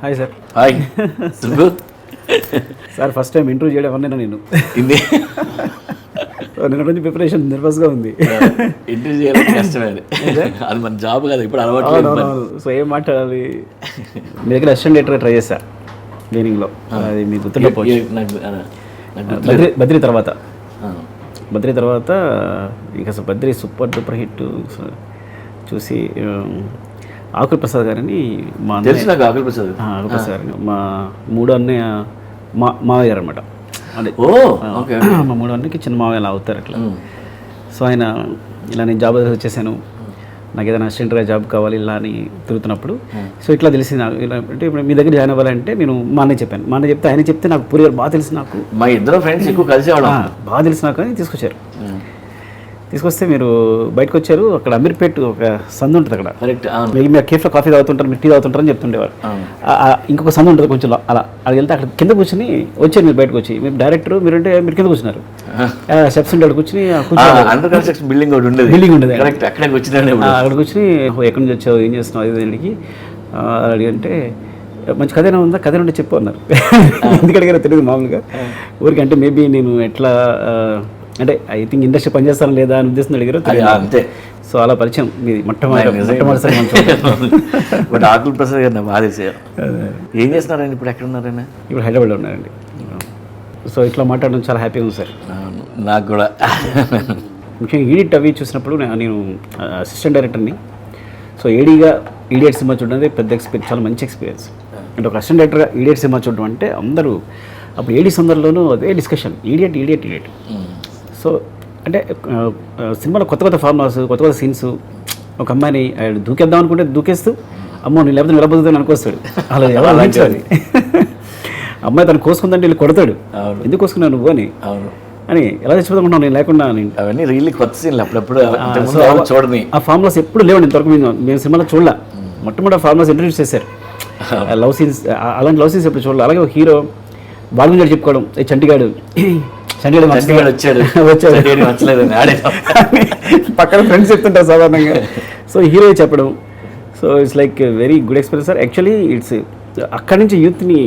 Hi sir. Hi Subbu. Sir first time interview చేయడం అన్నా నేను ఇది నిన్న నుంచి ప్రిపరేషన్ నర్వస్గా ఉంది. ఇంటర్వ్యూ చేయాలంటే కష్టమే, అది మన జాబ్ కదా ఇప్పుడు అలవాటు. సో ఏం మాట్లాడాలి, మీ దగ్గర అసిస్టెంట్ డైరెక్టర్గా ట్రై చేశా క్లీనింగ్లో. అది మీకు గుర్తుండకపోవచ్చు. బద్రీ తర్వాత ఇంకా అసలు బద్రీ సూపర్ డూపర్ హిట్ చూసి ఆకుల ప్రసాద్ గారని మా తెలుసు నాకు. ఆకుల ప్రసాద్ గారిని మా మూడో అన్నయ్య మావయ్య గారు అనమాట. అదే మా మూడో అన్నకి చిన్న మావయ్య అలా అవుతారు అట్లా. సో ఆయన ఇలా నేను జాబ్ వచ్చేసాను, నాకు ఏదైనా అసిస్టెంట్గా జాబ్ కావాలి ఇలా అని తిరుగుతున్నప్పుడు సో ఇట్లా తెలిసింది నాకు. ఇలా అంటే ఇప్పుడు మీ దగ్గర జాయిన్ అవ్వాలంటే నేను మా అన్నయ్య చెప్పాను. మా అన్నయ్య చెప్తే ఆయన చెప్తే నాకు పూరి గారు బాగా తెలిసి నాకు, మా ఇద్దరు ఫ్రెండ్స్ ఎక్కువ కలిసి బాగా తెలిసి నాకు అని తీసుకొస్తే మీరు బయటకు వచ్చారు. అక్కడ అమీర్పేట్ ఒక సందు ఉంటుంది అక్కడ. కరెక్ట్. మీరు కేఫ్లో కాఫీ తాగుతుంటారు, మీరు టీ తాగుతుంటారని చెప్తుండేవారు. ఇంకొక సందు ఉంటుంది కొంచెం అలా అది వెళ్తే అక్కడ కింద కూర్చొని వచ్చారు. మీరు బయటకు వచ్చి మీరు డైరెక్టర్ మీరంటే మీరు కింద కూర్చున్నారు. స్టెప్స్ ఉంటే అక్కడ కూర్చొని అండర్ కన్స్ట్రక్షన్ బిల్డింగ్ ఉండేది. అక్కడికి కూర్చొని ఎక్కడి నుంచి వచ్చావు, ఏం చేస్తున్నావు, ఐదు ఇంటికి అడిగంటే మంచి కథ ఉందా, కథ ఉంటే చెప్పు అన్నారు. ఎందుకు అడిగారో తెలియదు మామూలుగా ఊరికి. అంటే మేబీ నేను ఎట్లా అంటే ఐ థింక్ ఇండస్ట్రీ పనిచేస్తాను లేదా అని ఉద్దేశం అడిగారు అంతే. సో అలా పరిచయం మీది మొట్టమొదటిసారి. బట్ ఆకుల ప్రసాద్ గారు బాగా తెలిసారు. ఏం చేస్తున్నారండి ఇప్పుడు, ఎక్కడ ఉన్నారైనా? ఇప్పుడు హైదరాబాద్లో ఉన్నారండి. సో ఇట్లా మాట్లాడడం చాలా హ్యాపీగా ఉంది సార్. నాకు కూడా ముఖ్యంగా ఈడిట్ అవి చూసినప్పుడు నేను అసిస్టెంట్ డైరెక్టర్ని. సో ఈడియట్ సినిమా చూడడం అనేది పెద్ద ఎక్స్పీరియన్స్, చాలా మంచి ఎక్స్పీరియన్స్. అంటే ఒక అసిస్టెంట్ డైరెక్టర్గా ఈడియట్ సినిమా చూడడం అంటే అందరూ అప్పుడు ఏడీస్ అందరిలోనూ అదే డిస్కషన్, ఈడియట్. సో అంటే సినిమాలో కొత్త ఫార్ములాస్, కొత్త సీన్స్. ఒక అమ్మాయిని దూకేద్దాం అనుకుంటే దూకేస్తూ అమ్మో నేను లేకపోతే నిలబడుతుందని అనుకొస్తాడు. అలా ఎలా అది అమ్మాయి తను కోసుకుందంటే వీళ్ళు కొడతాడు, ఎందుకు కోసుకున్నావు నువ్వు అని ఎలా చచ్చిపోతానుకుంటున్నావు నేను లేకుండా. అవన్నీ రియల్లీ కొత్త సీన్లు అప్పుడప్పుడు చూడని. ఆ ఫార్ములాస్ ఎప్పుడు లేవండి ఇంతవరకు. మేము సినిమాలో చూడలే. మొట్టమొదటి ఫార్ములాస్ ఇంట్రడ్యూస్ చేశారు. లవ్ సీన్స్, అలాంటి లవ్ సీన్స్ ఎప్పుడు చూడాలి. అలాగే ఒక హీరో బాల్ మీద చెప్పుకోవడం, చంటిగాడు వచ్చాడు పక్కన ఫ్రెండ్స్ చెప్తుంటారు సాధారణంగా. సో హీరో చెప్పడం. So it's like very good experience sir. Actually it's అక్కడి నుంచి యూత్ని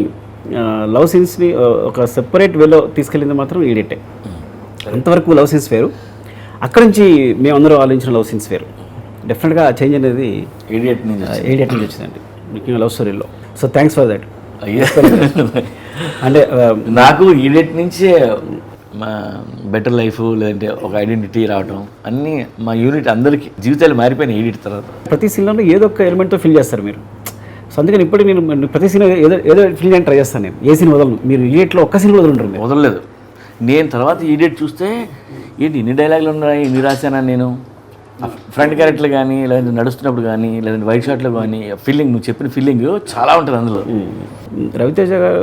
లవ్ సీన్స్ని ఒక సెపరేట్ వేలో తీసుకెళ్ళింది మాత్రం ఈడియటే. అంతవరకు లవ్ సీన్స్ వేరు, అక్కడి నుంచి మేమందరం ఆలోచించిన లవ్ సీన్స్ వేరు. డెఫినెట్గా చేంజ్ అనేది ఈడియట్ నుంచి వచ్చిందండి, ముఖ్యంగా లవ్ స్టోరీలో. So thanks for that. అంటే నాకు ఈడియట్ నుంచే మా బెటర్ లైఫ్ లేదంటే ఒక ఐడెంటిటీ రావడం అన్నీ మా యూనిట్ అందరికీ జీవితాలు మారిపోయినాయి ఈడిట్ తర్వాత. ప్రతి సీన్లో ఏదో ఒక ఎలిమెంట్తో ఫిల్ చేస్తారు మీరు. సో అందుకని ఇప్పటికి నేను ప్రతి సీన్ ఏదో ఫిల్ చేయడానికి ట్రై చేస్తాను. నేను ఏ సీన్ వదలను. మీరు ఈడియట్లో ఒక్క సీన్ వదలలేదు. నేను తర్వాత ఈడియట్ చూస్తే ఏంటి ఇన్ని డైలాగులు ఉన్నాయి, ఇన్ని రాశానా నేను. ఫ్రంట్ క్యారెక్టర్లు కానీ లేదంటే నడుస్తున్నప్పుడు కానీ లేదంటే వైట్ షాట్లో కానీ ఫీలింగ్, నువ్వు చెప్పిన ఫీలింగ్ చాలా ఉంటుంది అందులో. రవితేజ గారు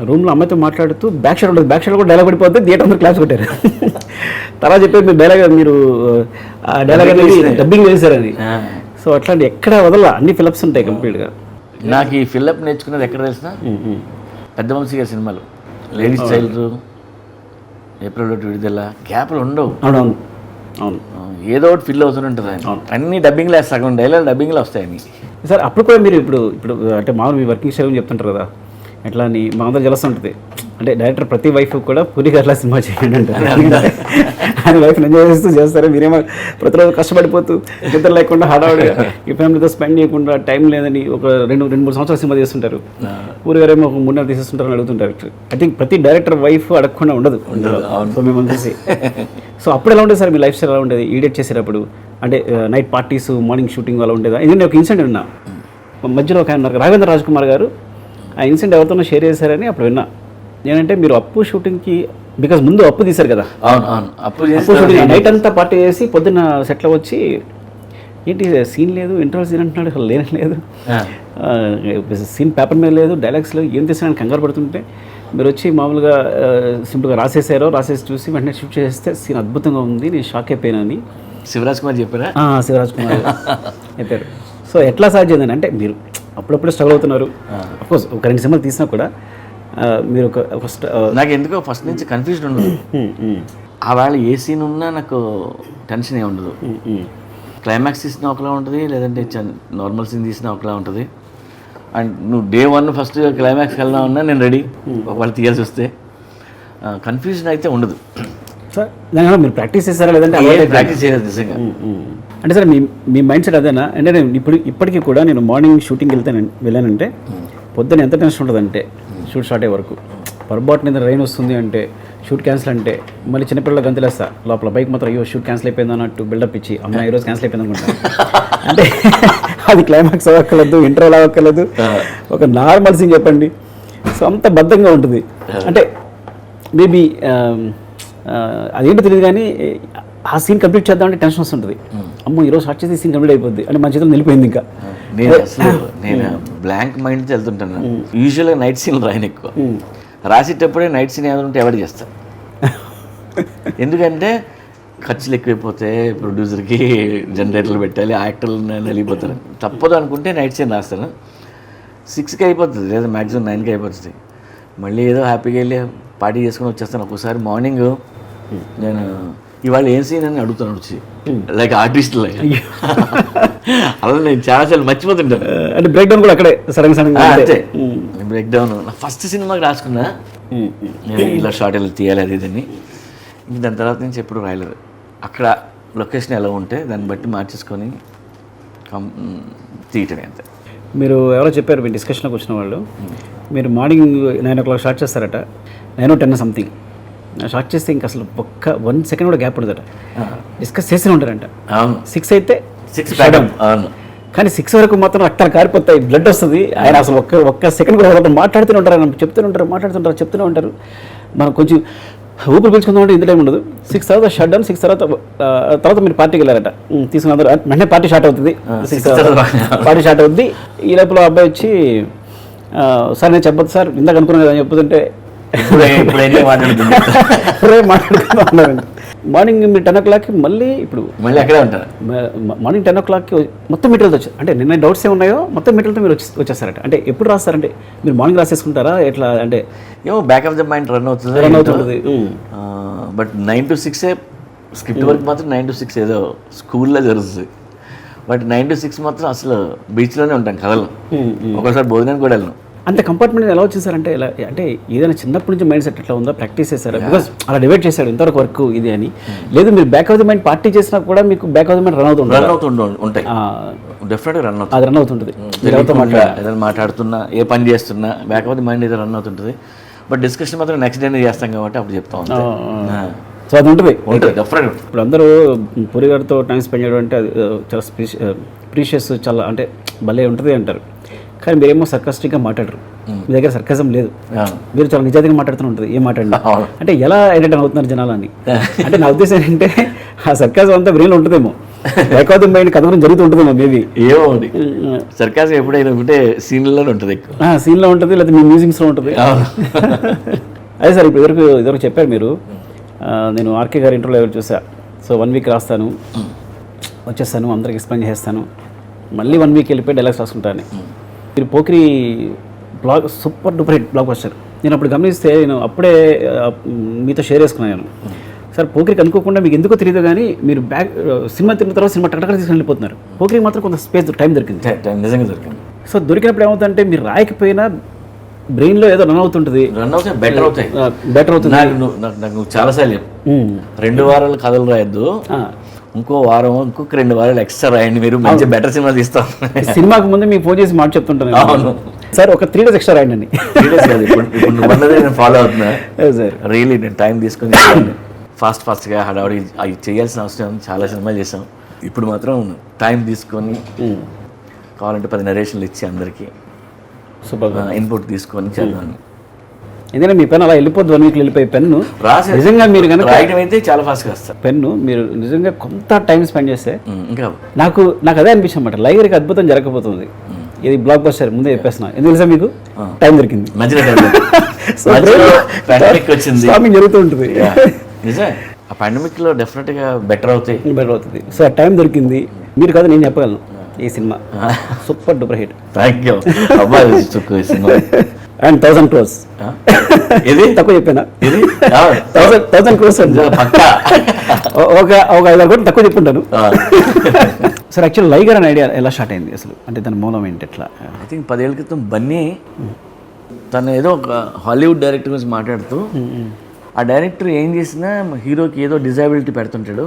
రూమ్లో అమ్మాయితో మాట్లాడుతూ బ్యాక్ షాట్ ఉంటుంది, బ్యాక్ షాట్ కూడా డైలాగ్ పడిపోతే థియేటర్ అందరూ క్లాస్ కొట్టారు. తర్వాత చెప్పేది మీరు డైలాగ్ అనేది డబ్బింగ్ వేశారని. సో అట్లాంటి ఎక్కడ వదల అన్ని ఫిలప్స్ ఉంటాయి కంప్లీట్గా. నాకు ఈ ఫిలప్ నేర్చుకున్నది ఎక్కడ తెలిసిన, పెద్ద వంశీ గారి సినిమాలు. లేడీస్ చైల్డ్, ఏప్రిల్ విడుదల, గ్యాప్లు ఉండవు. అవును, ఏదో ఒకటి ఫిల్ అవుతూనే ఉంటుంది. అన్ని డబ్బింగ్లో సగం డైలాగ్ డబ్బింగ్లో వస్తాయని సార్. అప్పుడు కూడా మీరు ఇప్పుడు అంటే మామూలు మీ వర్కింగ్ స్టైల్ చెప్తుంటారు కదా, ఎట్లా అని మా అందరూ జలస్తూ ఉంటుంది. అంటే డైరెక్టర్ ప్రతి వైఫ్ కూడా పూరి గారిలా సినిమా చేయండి అంటారు. ఆయన వైఫ్ ఎంజాయ్ చేస్తూ చేస్తారు, మీరేమో ప్రతిరోజు కష్టపడిపోతూ ఇద్దరు లేకుండా హడావుడిగా ఈ ఫ్యామిలీతో స్పెండ్ చేయకుండా టైం లేదని ఒక రెండు మూడు సంవత్సరాలు సినిమా చేస్తుంటారు. పూరి గారేమో ఒక 3 నెలలు తీసేస్తుంటారని అడుగుతుంటారు. ఐ థింక్ ప్రతి డైరెక్టర్ వైఫ్ అడగకుండా ఉండదు. సో మేము చూసి సో అప్పుడు ఎలా ఉండేది సార్ మీ లైఫ్ స్టైల్ ఎలా ఉండేది ఈడిట్ చేసేటప్పుడు? అంటే నైట్ పార్టీస్, మార్నింగ్ షూటింగ్ అలా ఉండేదా? ఎందుకంటే ఒక ఇన్సిడెంట్ విన్నా మధ్యలో ఒక ఆయన ఉన్నారు రాఘవేంద్ర రాజ్కుమార్ గారు, ఆ ఇన్సిడెంట్ ఎవరితోనో షేర్ చేశారని అప్పుడు విన్నా. ఏంటంటే మీరు అప్పు షూటింగ్కి బికాజ్ ముందు అప్పు తీశారు కదా, అప్పు షూటింగ్ నైట్ అంతా పార్టీ చేసి పొద్దున్న సెట్లో వచ్చి ఏంటి సీన్ లేదు, ఇంటర్వల్ సీన్ అంటున్నాడు, అసలు లేదు సీన్, పేపర్ మీద లేదు, డైలాగ్స్ లేవు, ఏం తీసానని కంగారు పడుతుంటే మీరు వచ్చి మామూలుగా సింపుల్గా రాసేసి చూసి వెంటనే షూట్ చేస్తే సీన్ అద్భుతంగా ఉంది, నేను షాక్ అయిపోయినాని శివరాజ్ కుమార్ చెప్పారా? శివరాజ్ కుమార్ చెప్పారు. సో ఎట్లా సాధ్యం అంటే మీరు అప్పుడప్పుడే స్ట్రగుల్ అవుతున్నారు. అఫ్కోర్స్ ఒక 2 సినిమాలు తీసినా కూడా మీరు నాకు ఎందుకో ఫస్ట్ నుంచి కన్ఫ్యూజన్ ఉండదు. ఆ వేళ ఏ సీన్ ఉన్నా నాకు టెన్షన్ ఏమి ఉండదు. క్లైమాక్స్ తీసినా ఒకలా ఉంటుంది, లేదంటే నార్మల్ సీన్ తీసినా ఒకలా ఉంటుంది. అండ్ నువ్వు డే 1 ఫస్ట్ క్లైమాక్స్కి వెళ్దాం అన్నా నేను రెడీ, వాళ్ళు తీయాల్సి వస్తే. కన్ఫ్యూజన్ అయితే ఉండదు. సార్ దానివల్ల మీరు ప్రాక్టీస్ చేస్తారా లేదంటే ప్రాక్టీస్ చేయలేదు నిజంగా. అంటే సార్ మీ మైండ్ సెట్ అదేనా? అంటే నేను ఇప్పటికీ కూడా నేను మార్నింగ్ షూటింగ్ వెళ్ళానంటే పొద్దున్న ఎంత టెన్షన్ ఉంటుందంటే షూట్ స్టార్ట్ అయ్యే వరకు, పొరపాటున ఏదైనా రైన్ వస్తుంది అంటే, షూట్ క్యాన్సిల్ అంటే మళ్ళీ చిన్నపిల్లల గంతులేస్తా లోపల, బైక్ మాత్రం అయ్యో షూట్ క్యాన్సిల్ అయిపోయింది అన్నట్టు బిల్డప్ ఇచ్చి అమ్మ ఈరోజు క్యాన్సిల్ అయిపోయింది అనుకుంటా. అంటే అది క్లైమాక్స్ అవ్వక్కర్లేదు, ఇంటర్వల్ అవ్వక్కర్లేదు, ఒక నార్మల్ సీన్ చెప్పండి. సో అంత బద్ధంగా ఉంటుంది. అంటే మేబీ అదేంటో తెలియదు కానీ ఆ సీన్ కంప్లీట్ చేద్దామంటే టెన్షన్ వస్తుంటుంది. అమ్మో ఈరోజు స్టార్ట్ చేసి సీన్ కంప్లీట్ అయిపోద్ది అంటే మన చేతులు నిలిపోయింది. ఇంకా నేను బ్లాంక్ మైండ్తో వెళ్తుంటాను. యూజువల్గా నైట్ సీన్ రాయను ఎక్కువ. రాసేటప్పుడే నైట్ సీన్ ఏమైనా ఉంటే ఎవరు చేస్తాను. ఎందుకంటే ఖర్చులు ఎక్కువైపోతే ప్రొడ్యూసర్కి జనరేటర్లు పెట్టాలి, యాక్టర్లు నలిగిపోతారు. తప్పదు అనుకుంటే నైట్ సీన్ రాస్తాను. 6కి అయిపోతుంది లేదా మ్యాక్సిమం 9కి అయిపోతుంది. మళ్ళీ ఏదో హ్యాపీగా వెళ్ళి పార్టీ చేసుకుని వచ్చేస్తాను. ఒక్కోసారి మార్నింగ్ నేను ఇవాళ ఏం సీన్ అని అడుగుతాను వచ్చి, లైక్ ఆర్టిస్ట్ లైక్. అలా నేను చాలాసార్లు మర్చిపోతుంటాను. అంటే బ్రేక్ డౌన్ కూడా అక్కడే సడన్ అంతే. బ్రేక్ డౌన్ నా ఫస్ట్ సినిమాకి రాసుకున్నా, నేను ఇలా షార్ట్ వెళ్ళి తీయాలి అది ఇదని. ఇంక దాని తర్వాత నుంచి ఎప్పుడు రాయలేదు. అక్కడ లొకేషన్ ఎలా ఉంటే దాన్ని బట్టి మార్చేసుకొని తీయటమే అంతే. మీరు ఎవరో చెప్పారు మీ డిస్కషన్లోకి వచ్చిన వాళ్ళు, మీరు మార్నింగ్ 9 o'clock స్టార్ట్ చేస్తారట, 9 or 10 సంథింగ్ స్టార్ట్ చేస్తే ఇంకా అసలు ఒక్క 1 second కూడా గ్యాప్ ఉండదట, డిస్కస్ చేస్తూనే ఉంటారంట. 6 అయితే 6 అవును, కానీ 6 వరకు మాత్రం రక్తాలు కారిపోతాయి, బ్లడ్ వస్తుంది. ఆయన అసలు ఒక్క సెకండ్ కూడా మాట్లాడుతూనే ఉంటారు, ఆయన చెప్తూనే ఉంటారు. మనం కొంచెం ఊపిరి పీల్చుకుందామంటే ఇంత టైం ఉండదు. 6 తర్వాత షట్ డౌన్, 6 తర్వాత మీరు పార్టీకి వెళ్ళారట, తీసుకున్న అందరూ వెంటనే పార్టీ స్టార్ట్ అవుతుంది. 6 పార్టీ స్టార్ట్ అవుద్ది. ఈ లోపల అబ్బాయి వచ్చి సార్ నేను చెప్పొద్దు సార్ ఇందాక అనుకున్నాను కదా అని చెప్పుతుంటే మాట్లాడుకుంటున్నారండి. మార్నింగ్ మీరు 10 o'clock మళ్ళీ అక్కడే ఉంటారు. మార్నింగ్ 10 o'clock మొత్తం మెటీరియల్తో వచ్చారు. అంటే నిన్న డౌట్స్ ఉన్నాయో మొత్తం మెటీరియల్తో మీరు వచ్చేస్తారంట. అంటే ఎప్పుడు రాస్తారంటే మీరు మార్నింగ్ రాసేసుకుంటారా ఎట్లా? అంటే ఏమో back of the mind run అవుతుంది. బట్ 9 to 6 స్క్రిప్ట్ వర్క్ మాత్రం 9 to 6 ఏదో స్కూల్లో జరుగుతుంది. బట్ 9 to 6 మాత్రం అసలు బీచ్లోనే ఉంటాం, కథలు. ఒకసారి భోజనానికి కూడా వెళ్ళను. అంతే కంపార్ట్మెంట్ ఎలా వచ్చేసారంటే ఎలా అంటే ఏదైనా చిన్నప్పటి నుంచి మైండ్ సెట్ ఎట్లా ఉందో ప్రాక్టీస్ చేశారు, బికాస్ అలా డివైడ్ చేశాడు ఇంతవరకు వర్క్ ఇది అని. లేదు మీరు back of the mind party చేసినా కూడా మీకు back of the mind run ఉంటాయి. డెఫినెట్గా రన్ అవుతుంది, అది రన్ అవుతుంటుంది. ఏదైనా మాట్లాడుతున్నా ఏ పని చేస్తున్నా బ్యాక్ ఆఫ్ ది మైండ్ ఏదో రన్ అవుతుంటుంది. బట్ డిస్కషన్ మాత్రం నెక్స్ట్ డేనే చేస్తాం కాబట్టి అప్పుడు చెప్తా ఉంటాం. సో అది ఉంటుంది డెఫినెట్. ఇప్పుడు అందరూ పూరి గారితో టైం స్పెండ్ చేయడం అంటే అది చాలా ప్రీషియస్, చాలా అంటే భలే ఉంటుంది అంటారు. కానీ మీరేమో సర్కాస్టిక్గా మాట్లాడరు, మీ దగ్గర సర్కజం లేదు, మీరు చాలా నిజాయితీగా మాట్లాడుతూ ఉంటుంది. ఏం మాట్లాడినా అంటే ఎలా ఎంటర్టైన్ అవుతున్నారు జనాలని. అంటే నా ఉద్దేశం ఏంటంటే ఆ సర్కాజం అంతా బ్రెయిన్లో ఉంటుందేమో, లేకపోతే మైండ్ కథ గురించి జరుగుతుంటుందేమో మేబీ. ఏమో సర్కాజం ఎప్పుడైనా ఉంటే సీన్లోనే ఉంటుంది, ఎక్కువ సీన్లో ఉంటుంది లేదా మీ మ్యూజిక్స్లో ఉంటుంది. అదే సార్ ఇప్పుడు ఇదివరకు చెప్పారు మీరు, నేను ఆర్కే గారి ఇంటర్వ్యూలో ఎవరు చూసా. సో 1 week రాస్తాను, వచ్చేస్తాను, అందరికి ఎక్స్ప్లెయిన్ చేస్తాను, మళ్ళీ 1 week వెళ్ళిపోయి డైలాగ్స్ రాసుకుంటాను. మీరు Pokiri blog super duper hit blog buster. నేను అప్పుడు గమనిస్తే నేను అప్పుడే మీతో షేర్ చేసుకున్నాను. సార్ పోకిరికి అనుకోకుండా మీకు ఎందుకో తెలియదు కానీ మీరు సినిమా తిన్న తర్వాత సినిమా టక్కన తీసుకుని వెళ్ళిపోతున్నారు. పోకిరికి మాత్రం కొంత స్పేస్ టైం దొరికింది, నిజంగా దొరికింది. సో దొరికినప్పుడు ఏమవుతుందంటే మీరు రాయకపోయినా బ్రెయిన్లో ఏదో రన్ అవుతుంటుంది, బెటర్ అవుతుంది. నాకు చాలాసార్లు 2 వారాలు కథలు రాయొద్దు, ఇంకో వారం ఇంకొక 2 వారాలు ఎక్స్ట్రా రాయండి, మీరు మంచి బెటర్ సినిమా తీస్తాం. సినిమాకి ముందు మీకు ఫోన్ చేసి మాట చెప్తుంటాను సార్, ఒక 3 days ఎక్స్ట్రా రాయండి. 3 days కాదు, ఇప్పుడు నేను ఫాలో అవుతున్నా సార్. రియలీ నేను టైం తీసుకొని ఫాస్ట్గా హడావుడి అవి చేయాల్సిన అవసరం. చాలా సినిమాలు చేసాం, ఇప్పుడు మాత్రం టైం తీసుకొని కావాలంటే 10 narrationలు ఇచ్చి అందరికీ సూపర్ ఇన్పుట్ తీసుకొని చదివాను. ఎందుకంటే మీ పెన్ అలా వెళ్ళిపోద్దు, 1 week వెళ్ళిపోయి పెన్ను రాసి నిజంగా మీరు కనుక రాయడం అయితే చాలా ఫాస్ట్గా వస్తారు. పెన్ను మీరు నిజంగా కొంత టైం స్పెండ్ చేస్తే ఇంకా నాకు అదే అనిపించింది అన్నమాట, లైబ్రరీకి అద్భుతం జరగకపోతుంది. ఇది బ్లాక్ బస్టర్ ముందే చెప్పేస్తున్నా, ఎందుకు తెలుసా మీకు టైం దొరికింది, వచ్చింది జరుగుతూ ఉంటుంది. నిజమే, ఆ పాండమిక్ లో డెఫినెట్గా బెటర్ అవుతుంది. సో ఆ టైం దొరికింది. మీరు కాదు నేను చెప్పగలను, ఈ cinema super duper hit. Thank you అబ్బాయి. అండ్ 1000 crores ఇది తక్కువ చెప్పానా? ఇది 1000 crores పక్కా ఒక 5-6 కోట్లు తక్కువ చెప్పుంటాను. సార్ యాక్చువల్ లైగర్ అనే ఐడియా ఎలా స్టార్ట్ అయింది అసలు, అంటే దాని మూలం ఏంటి ఎట్లా? ఐ థింక్ 10 ఏళ్ళ క్రితం బన్నీ తను ఏదో ఒక హాలీవుడ్ డైరెక్టర్ గురించి మాట్లాడుతూ ఆ డైరెక్టర్ ఏం చేసినా హీరోకి ఏదో డిజాబిలిటీ పెడుతుంటాడు,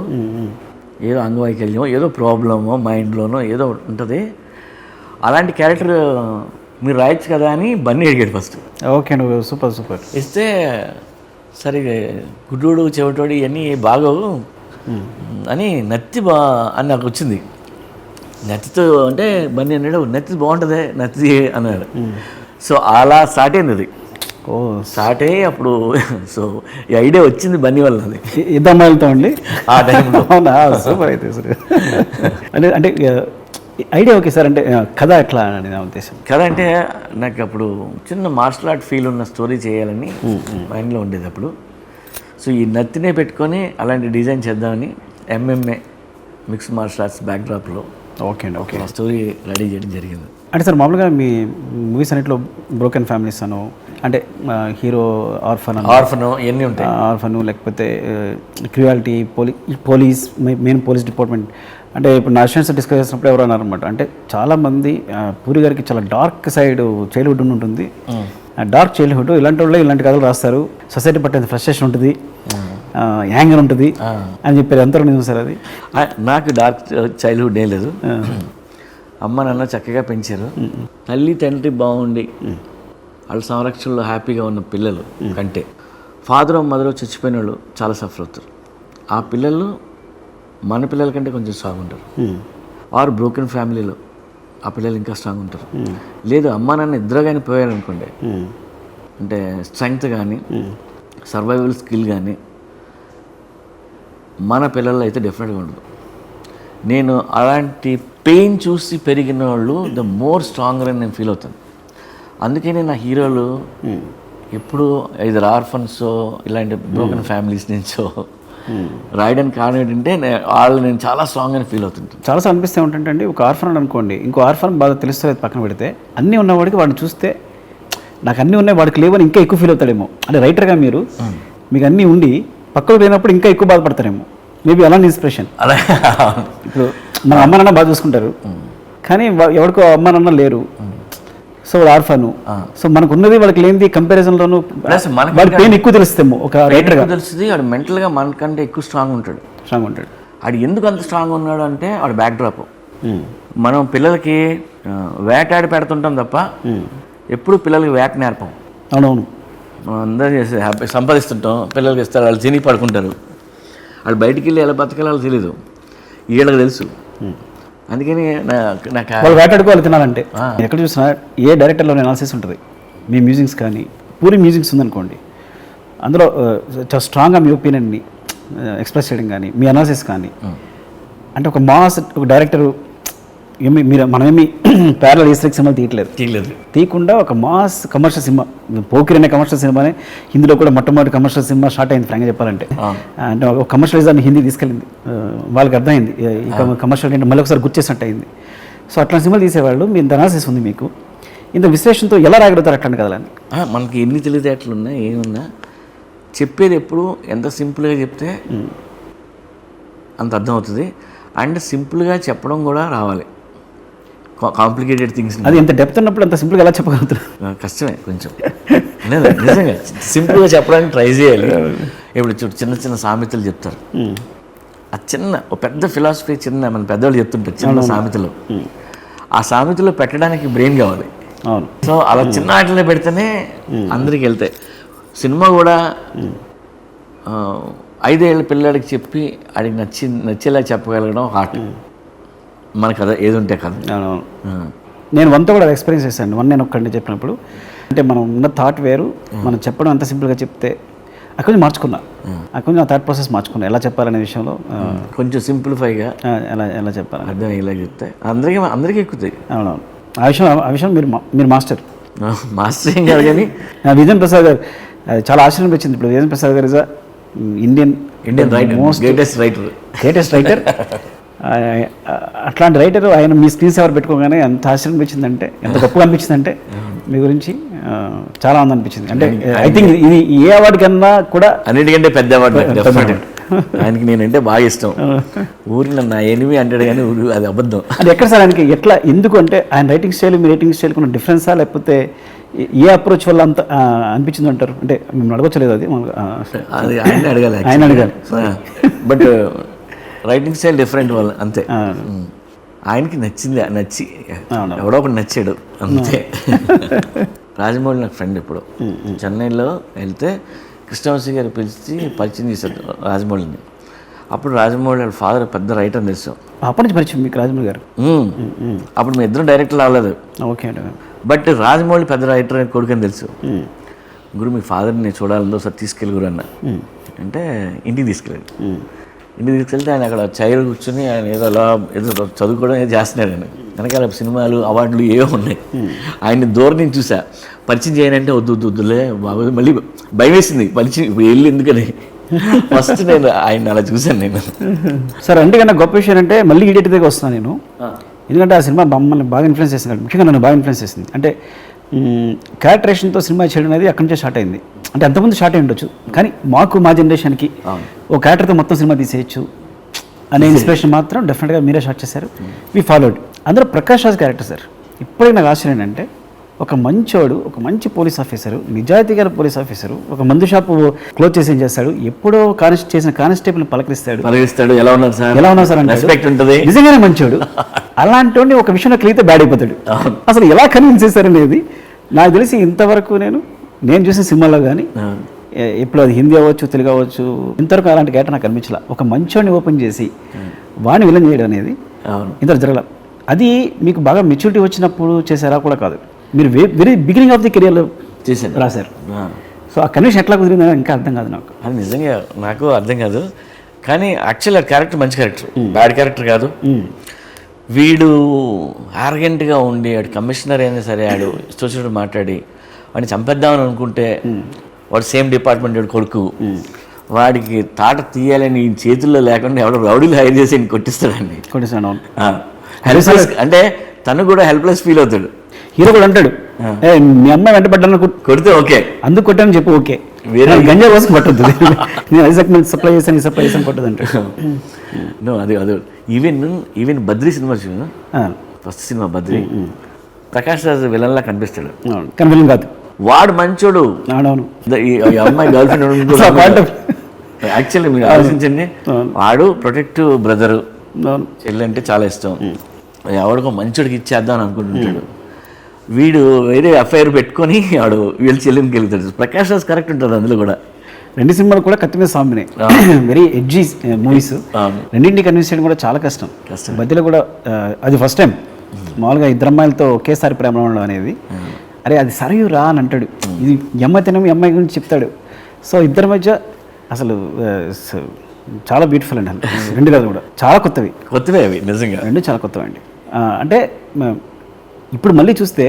ఏదో అంగవైకల్యం, ఏదో ప్రాబ్లమో మైండ్లోనో ఏదో ఉంటుంది, అలాంటి క్యారెక్టర్ మీరు రాయొచ్చు కదా అని బన్నీ అడిగాడు ఫస్ట్. ఓకే అండి, సూపర్ సూపర్. ఇస్తే సరే గుడ్డోడు చెవిటోడు ఇవన్నీ బాగోవు అని నత్తి అని నాకు వచ్చింది. నత్తితో అంటే బన్నీ అన్నాడు నత్తి బాగుంటుంది నత్తి అన్నాడు. సో అలా స్టార్ట్ అయింది అది. ఓ స్టార్ట్ అయ్యి అప్పుడు సో ఈ ఐడియా వచ్చింది బన్నీ వల్ల. అది ఇద్దరు అమ్మాయిలతో అండి ఆ టైంలో. అవునా, సూపర్ అయితే సార్. అంటే ఐడియా ఓకే సార్, అంటే కథ ఎట్లా అని నా ఉద్దేశం. కథ అంటే నాకు అప్పుడు చిన్న మార్షల్ ఆర్ట్ ఫీల్ ఉన్న స్టోరీ చేయాలని మైండ్లో ఉండేది అప్పుడు. సో ఈ నత్తినే పెట్టుకొని అలాంటి డిజైన్ చేద్దామని MMA మిక్స్ మార్షల్ ఆర్ట్స్ బ్యాక్డ్రాప్లో ఓకే అండి, ఓకే స్టోరీ రెడీ చేయడం జరిగింది. అంటే సార్ మామూలుగా మీ మూవీస్ అన్నింటిలో బ్రోకెన్ ఫ్యామిలీస్ అను, అంటే హీరో ఆర్ఫన్ ఇవన్నీ ఉంటాయి, ఆర్ఫను లేకపోతే క్రియాలిటీ, పోలీస్ మెయిన్ పోలీస్ డిపార్ట్మెంట్. అంటే ఇప్పుడు నా స్టూడెంట్స్ డిస్కస్ చేసినప్పుడు ఎవరు అన్నారనమాట, అంటే చాలామంది పూరి గారికి చాలా డార్క్ సైడ్ చైల్డ్హుడ్ ఉంటుంది, డార్క్ చైల్డ్హుడ్, ఇలాంటి వాళ్ళే ఇలాంటి కథలు రాస్తారు, సొసైటీ పట్టిన ఫ్రస్ట్రేషన్ ఉంటుంది, యాంగర్ ఉంటుంది అని చెప్పారు. ఎంతవరకు నిజం సార్ అది? నాకు డార్క్ చైల్డ్హుడ్ ఏం లేదు. అమ్మ నాన్న చక్కగా పెంచారు, తల్లి తండ్రి బాగుండి వాళ్ళ సంరక్షణలో హ్యాపీగా ఉన్న పిల్లలు కంటే ఫాదర్ మదర్ చచ్చిపోయిన వాళ్ళు చాలా సఫర్ అవుతారు. ఆ పిల్లలు మన పిల్లల కంటే కొంచెం స్ట్రాంగ్ ఉంటారు. ఆర్ బ్రోకెన్ ఫ్యామిలీలో ఆ పిల్లలు ఇంకా స్ట్రాంగ్ ఉంటారు. లేదు అమ్మా నాన్న ఇద్దరు కానీ పోయారనుకోండి, అంటే స్ట్రెంగ్త్ కానీ సర్వైవల్ స్కిల్ కానీ మన పిల్లల్లో అయితే డెఫినెట్గా ఉండదు. నేను అలాంటి పెయిన్ చూసి పెరిగిన వాళ్ళు ద మోర్ స్ట్రాంగర్ అని నేను ఫీల్ అవుతాను. అందుకనే నా హీరోలు ఎప్పుడు ఐదర్ ఆర్ఫన్స్ ఇలాంటి బ్రోకెన్ ఫ్యామిలీస్ నుంచో రాయడానికి కారణం ఏంటంటే వాళ్ళు నేను చాలా స్ట్రాంగ్ అని ఫీల్ అవుతుంటాను. చాలాసార్లు అనిపిస్తే ఏంటంటే ఒక ఆర్ఫన్ అనుకోండి, ఇంకో ఆర్ఫన్ బాగా తెలుస్తుంది పక్కన పెడితే, అన్నీ ఉన్నవాడికి వాడిని చూస్తే నాకు అన్నీ ఉన్నాయి వాడికి లేవని ఇంకా ఎక్కువ ఫీల్ అవుతాడేమో. అంటే రైటర్గా మీరు మీకు అన్నీ ఉండి పక్కకు లేనప్పుడు ఇంకా ఎక్కువ బాధపడతారేమో. మేబీ అలాంటి ఇన్స్పిరేషన్. అలా ఇప్పుడు మన అమ్మ నాన్న బాగా చూసుకుంటారు, కానీ ఎవరికో అమ్మ నాన్న లేరు, సో వాడు ఆర్ఫను. సో మనకు ఉన్నది వాళ్ళకి లేనిది కంపారిజన్లోనూ వాడి పెయిన్ ఎక్కువ తెలుస్తేమో ఒక రైటర్గా తెలుస్తుంది. వాడు మెంటల్గా మనకంటే ఎక్కువ స్ట్రాంగ్ ఉంటాడు. వాడు ఎందుకు అంత స్ట్రాంగ్ ఉన్నాడు అంటే వాడు బ్యాక్డ్రాప్. మనం పిల్లలకి వేటాడి పెడుతుంటాం తప్ప ఎప్పుడు పిల్లలకి వేట నేర్పం. అవునవును, మనం అందరూ చేసి హ్యాపీ సంపాదిస్తుంటాం, పిల్లలకి ఇస్తారు, వాళ్ళు తిని పడుకుంటారు. వాళ్ళు బయటికి వెళ్ళి ఎలా బతకాలో తెలీదు, వీళ్ళకి తెలుసు. అందుకని నాకు వాళ్ళు వేటాడుకోవాలి తినాలంటే. ఎక్కడ చూసినా ఏ డైరెక్టర్లో అనాలిసిస్ ఉంటుంది. మీ మ్యూజిక్స్ కానీ పూరి మ్యూజిక్స్ ఉందనుకోండి, అందులో చాలా స్ట్రాంగ్గా మీ ఒపీనియన్ని ఎక్స్ప్రెస్ చేయడం కానీ మీ అనాలిసిస్ కానీ, అంటే ఒక మాస్ ఒక డైరెక్టరు మనమేమి ప్యారలల్ హిస్టరిక్ సినిమా తీయకుండా ఒక మాస్ కమర్షియల్ సినిమా, పోకిరి అనే కమర్షియల్ సినిమానే హిందీలో కూడా మొట్టమొదటి కమర్షియల్ సినిమా స్టార్ట్ అయింది ఫ్రాంక్గా చెప్పాలంటే. అంటే ఒక కమర్షియలైజాన్ని హిందీ తీసుకెళ్ళింది, వాళ్ళకి అర్థమైంది ఈ కమర్షియల్ అంటే మళ్ళీ ఒకసారి గుర్తు చేసినట్టు అయింది. సో అట్లా సినిమాలు తీసేవాళ్ళు, మీ ఇంత అనాలిసిస్ ఉంది మీకు, ఇంత విశ్లేషణతో ఎలా రాగలుగుతారు అట్లాంటి కథలని? మనకి ఎన్ని తెలివితేటలు ఉన్నా ఏమున్నా చెప్పేది ఎప్పుడు ఎంత సింపుల్గా చెప్తే అంత అర్థమవుతుంది. అండ్ సింపుల్గా చెప్పడం కూడా రావాలి. కాంప్లికేటెడ్ థింగ్స్ అది ఎంత డెప్త్ ఉన్నప్పుడు అంత సింపుల్గా ఎలా చెప్పగలుగుతారు? కష్టమే కొంచెం. నిజంగా సింపుల్గా చెప్పడానికి ట్రై చేయాలి. ఇప్పుడు చిన్న చిన్న సామెతలు చెప్తారు, ఆ చిన్న ఒక పెద్ద ఫిలాసఫీ చిన్న మన పెద్దవాళ్ళు చెప్తుంటారు చిన్న సామెతలు. ఆ సామెతలో పెట్టడానికి బ్రెయిన్ కావాలి. అవును. సో అలా చిన్న ఆటలో పెడితేనే అందరికి వెళ్తాయి. సినిమా కూడా 5 ఏళ్ళ పిల్లాడికి చెప్పి ఆడికి నచ్చేలా చెప్పగలగడం హార్ట్. మన కథ ఏది ఉంటే కథ. నేను వన్తో కూడా ఎక్స్పీరియన్స్ చేశాను. నేను ఒక్కడిని చెప్పినప్పుడు అంటే మనం ఉన్న థాట్ వేరు, మనం చెప్పడం అంత సింపుల్గా చెప్తే అక్కడ మార్చుకున్నా, అక్కడ నా థాట్ ప్రాసెస్ మార్చుకున్నా ఎలా చెప్పాలనే విషయంలో. కొంచెం సింప్లిఫైగా ఎలా చెప్పాలి అర్థం ఇలా చెప్తే అందరికీ ఎక్కుతాయి. అవునవును. ఆ విషయం మీరు మాస్టర్ ఏం కాదు కానీ విజయన్ ప్రసాద్ గారు చాలా ఆశ్చర్యం వచ్చింది. ఇప్పుడు విజయన్ ప్రసాద్ గారు is Indian writer, greatest writer. అట్లాంటి రైటర్ ఆయన మీ స్క్రీన్ సేవర్ పెట్టుకోగానే ఎంత ఆశ్చర్యం అనిపించిందంటే, ఎంత గొప్పగా అనిపించిందంటే మీ గురించి చాలా ఆనందం అనిపించింది. అంటే ఐ థింక్ ఇది ఏ అవార్డు కన్నా కూడా అన్నిటికంటే పెద్ద అవార్డు. ఆయనకి నేనంటే బాగా ఇష్టం. ఊరి నన్ను నా ఎనిమి అంటాడు కానీ అది అబద్ధం. అది ఎక్కడ సార్ ఆయనకి ఎట్లా ఎందుకు అంటే ఆయన రైటింగ్ స్టైల్ మీ రైటింగ్ స్టైల్ ఉన్న డిఫరెన్సా లేకపోతే ఏ అప్రోచ్ వల్ల అంత అనిపించింది అంటారు? అంటే మేము అడగచ్చలేదు అది అది ఆయన అడగాలి, ఆయన అడగాలి. బట్ రైటింగ్ స్టైల్ డిఫరెంట్ వల్ల అంతే. ఆయనకి నచ్చి ఎవడో ఒకటి నచ్చాడు అంతే. రాజమౌళి నాకు ఫ్రెండ్. ఇప్పుడు చెన్నైలో వెళ్తే కృష్ణవంశీ గారు పిలిచి పరిచయం చేశారు రాజమౌళిని. అప్పుడు రాజమౌళి వాళ్ళ ఫాదర్ పెద్ద రైటర్ తెలుసు. అప్పటి నుంచి పరిచయం మీకు రాజమౌళి గారు? అప్పుడు మీ ఇద్దరం డైరెక్టర్ అవ్వలేదు. ఓకే. బట్ రాజమౌళి పెద్ద రైటర్ కొడుకు అని తెలుసు. గురు మీ ఫాదర్ని చూడాలని ఒకసారి తీసుకెళ్ళి గురు అన్న అంటే ఇంటికి తీసుకెళ్ళాడు. ఇంటికి తీసుకెళ్తే ఆయన అక్కడ చైర్ కూర్చొని ఆయన ఏదో చదువుకోవడం ఏదో చేస్తున్నాడు. ఆయన వెనకాల సినిమాలు అవార్డులు ఏవో ఉన్నాయి. ఆయన్ని దూరం నుంచి చూసా. పరిచయం చేయనంటే వద్దులే బాబు, మళ్ళీ భయం వేసింది పరిచయం ఇప్పుడు వెళ్ళి ఎందుకని. ఫస్ట్ నేను ఆయన అలా చూశాను నేను. సార్ అందుకన్నా గొప్ప విషయం అంటే మళ్ళీ ఈడేటి దగ్గర వస్తున్నాను నేను. ఎందుకంటే ఆ సినిమా మమ్మల్ని బాగా ఇన్ఫ్లుయెన్స్ చేసింది, ముఖ్యంగా నన్ను బాగా ఇన్ఫ్లుయెన్స్ చేసింది. అంటే క్యారెక్టరేషన్తో సినిమా చేయడం అనేది అక్కడి నుంచే స్టార్ట్ అయింది. అంటే అంతకుముందు స్టార్ట్ అయి ఉండొచ్చు, కానీ మా జనరేషన్కి ఓ క్యారెక్టర్తో మొత్తం సినిమా తీసేయచ్చు అనే ఇన్స్పిరేషన్ మాత్రం డెఫినెట్గా మీరే స్టార్ట్ చేశారు. We followed. అందులో ప్రకాష్ రాజ్ క్యారెక్టర్ సార్ ఇప్పటికీ నాకు ఆశ్చర్యం ఏంటంటే ఒక మంచోడు, ఒక మంచి పోలీస్ ఆఫీసరు, నిజాయితీ గారి పోలీస్ ఆఫీసరు, ఒక మందు షాపు క్లోజ్ చేసి ఏం చేస్తాడు, ఎప్పుడో చేసిన కానిస్టేబుల్ పలకరిస్తాడు, ఎలా ఉన్నారు సార్ అంటే నిజంగానే మంచోడు. అలాంటి ఒక విషయంలో కలిగితే బ్యాడ్ అయిపోతాడు. అసలు ఎలా కన్విన్స్ చేశారనేది నాకు తెలిసి ఇంతవరకు నేను చూసిన సినిమాలో కానీ ఇప్పుడు అది హిందీ అవ్వచ్చు, తెలుగు అవ్వచ్చు, ఇంతవరకు అలాంటి క్యారెక్టర్ నాకు అనిపించలా. ఒక మంచోడిని ఓపెన్ చేసి వాడిని విలన్ చేయడం అనేది ఇంతవరకు జరగల. అది మీకు బాగా మెచ్యూరిటీ వచ్చినప్పుడు చేశారా కూడా కాదు, మీరు వెరీ బిగినింగ్ ఆఫ్ ది కెరియర్లో చేశాను రాశారు. సో ఆ కన్విషన్ ఎట్లా కుదిరిందో ఇంకా అర్థం కాదు నాకు. అది నిజంగా నాకు అర్థం కాదు. కానీ యాక్చువల్ క్యారెక్టర్ మంచి క్యారెక్టర్, బ్యాడ్ క్యారెక్టర్ కాదు. వీడు ఆర్గెంట్గా ఉండి వాడు కమిషనర్ అయినా సరే వాడు ఇష్టం మాట్లాడి వాడిని చంపేద్దామని అనుకుంటే వాడు సేమ్ డిపార్ట్మెంట్ వాడు కొడుకు, వాడికి తాట తీయాలని చేతుల్లో లేకుండా ఎవడో రౌడీలు హైర్ చేసి కొట్టిస్తాడండి. హెల్ప్లెస్ అంటే తను కూడా హెల్ప్లెస్ ఫీల్ అవుతాడు. హీరో కూడా అంటాడు మీ అమ్మాయి వెంటబడ్డాను కొడితే ఓకే, అందుకు కొట్టాను చెప్పు ఓకే, వేరే గంజా కోసం కొట్టద్దు, నేను ఐజాక్ సప్లై చేశాను కొట్టదు అంటాడు. అది ఈవెన్ బద్రీ సినిమా చూడు, ఫస్ట్ సినిమా బద్రీ, ప్రకాష్ రాజ్ విలన్లా కనిపిస్తాడు కానీ విలన్ కాదు, వాడు మంచోడు. అమ్మాయి గర్ల్ ఫ్రెండ్ యాక్చువల్లీ మీరు ఆలోచించండి, వాడు ప్రొటెక్టివ్ బ్రదరు, చెల్లి అంటే చాలా ఇష్టం, ఎవడికో మంచోడికి ఇచ్చేద్దాం అని అనుకుంటుంటాడు. వీడు వేరే అఫైర్ పెట్టుకొని వాడు వీళ్ళు చెల్లికి వెళ్తాడు. ప్రకాష్ రాజ్ కరెక్ట్ ఉంటుంది అందులో కూడా. రెండు సినిమాలు కూడా కత్తి మీద సాంబినే, వెరీ ఎడ్జీ మూవీస్. రెండింటిని కన్విన్స్ చేయడం కూడా చాలా కష్టం. మధ్యలో కూడా అది ఫస్ట్ టైం మామూలుగా ఇద్దరు అమ్మాయిలతో ఒకేసారి ప్రేమ ఉండడం అనేది, అరే అది సరయు రా అని అంటాడు, ఇది అమ్మాయి తినము అమ్మాయి గురించి చెప్తాడు. సో ఇద్దరి మధ్య అసలు చాలా బ్యూటిఫుల్ అండి. రెండు కాదు కూడా చాలా కొత్తవి అవి నిజంగా రెండు చాలా కొత్తవి అండి. అంటే ఇప్పుడు మళ్ళీ చూస్తే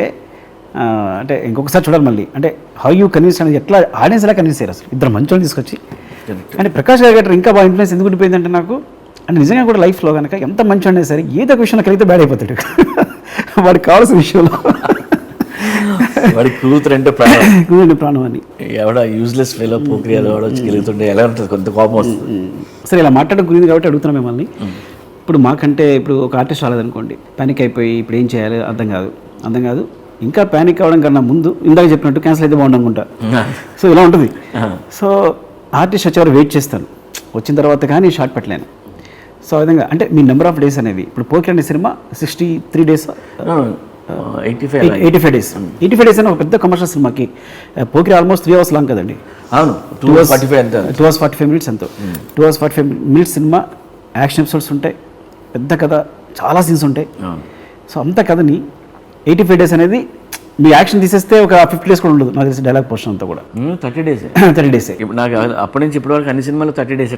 అంటే ఇంకొకసారి చూడాలి మళ్ళీ, అంటే హౌ యూ కన్విన్స్ అనేది ఎట్లా ఆడియన్స్ ఎలా కన్విన్స్ అయ్యారు అసలు ఇద్దరు మంచోళ్ళని తీసుకొచ్చి. అంటే ప్రకాష్ గారు ఇంకా బాగా ఇన్ఫ్లుయెన్స్ ఎందుకు ఉండిపోయిందంటే నాకు, అంటే నిజంగా కూడా లైఫ్లో కనుక ఎంత మంచి ఉండే సరే ఏదో ఒక విషయంలో కలిగితే బ్యాడ్ అయిపోతాడు వాడికి కావాల్సిన విషయంలో. వాడి కూతురు అంటే ప్రాణం అని ఎవడ యూజ్లెస్ ఫెలో పోక్రియాలో వచ్చి గెలుగుతుంటే ఎలా ఉంటుంది, కొంత కోపం వస్తుంది. సరే ఇలా మాట్లాడడం గురించి కాబట్టి అడుగుతున్నాం మిమ్మల్ని. ఇప్పుడు మాకంటే ఇప్పుడు ఒక ఆర్టిస్ట్ రాలేదనుకోండి, పానిక్ అయిపోయి ఇప్పుడు ఏం చేయాలి అర్థం కాదు. ఇంకా పానిక్ అవ్వడం కన్నా ముందు ఇందాక చెప్పినట్టు క్యాన్సిల్ అయితే బాగుండు అనుకుంటా. సో ఇలా ఉంటుంది. సో ఆర్టిస్ట్ వచ్చేవారు వెయిట్ చేస్తాను, వచ్చిన తర్వాత కానీ షార్ట్ పెట్టలేను. సో ఆ విధంగా అంటే మీ నెంబర్ ఆఫ్ డేస్ అనేవి ఇప్పుడు పోకిరి అనే సినిమా 63 days 85 days అని ఒక పెద్ద కమర్షియల్ సినిమాకి పోకిరి ఆల్మోస్ట్ 3 hours లాంగ్ కదండి. అవును, 2 hours 45 minutes ఎంతో. 2 hours 45 minutes cinema, action episodes ఉంటాయి, పెద్ద కథ, చాలా సీన్స్ ఉంటాయి. సో అంత కథని 85 days అనేది మీ యాక్షన్ తీసేస్తే ఒక 50 days కూడా ఉండదు నాకు తెలిసి, డైలాగ్ పోర్షన్ అంతా కూడా 30 days. నాకు అప్పటి నుంచి ఇప్పటి వరకు అన్ని సినిమాలు 30 days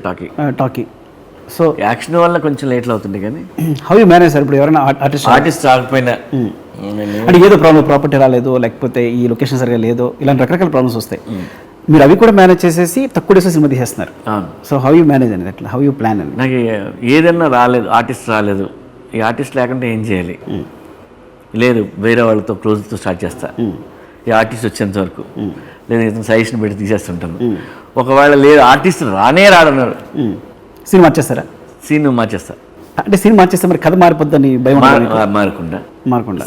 టాకీ. సో యాక్షన్ వల్ల కొంచెం లేట్లు అవుతుంది. కానీ హౌ యూ మేనేజ్ సార్ ఇప్పుడు ఎవరైనా ఆర్టిస్ట్ రాకపోయినా అంటే ఏదో ప్రాపర్టీ రాలేదో, లేకపోతే ఈ లొకేషన్ సరిగా లేదో, ఇలాంటి రకరకాల ప్రాబ్లమ్స్ వస్తాయి. మీరు అవి కూడా మేనేజ్ చేసేసి తక్కువ డేస్లో సినిమా తీసేస్తున్నారు. సో హౌ యూ మేనేజ్ అనేది అట్లా, హౌ యూ ప్లాన్ అని. నాకు ఏదన్నా ఆర్టిస్ట్ రాలేదు, ఈ ఆర్టిస్ట్ లేకుంటే ఏం చేయాలి, లేదు వేరే వాళ్ళతో క్లోజ్తో స్టార్ట్ చేస్తా, ఈ ఆర్టిస్ట్ వచ్చేంత వరకు, లేదా ఇతను సజెషన్ పెట్టి తీసేస్తుంటాను. ఒకవేళ లేదు ఆర్టిస్ట్ రాడన్నారు, సీన్ మార్చేస్తారా? సీన్ మార్చేస్తా. అంటే సీన్ మార్చేస్తే మరి కథ మారిపోద్దని భయం మారకుండా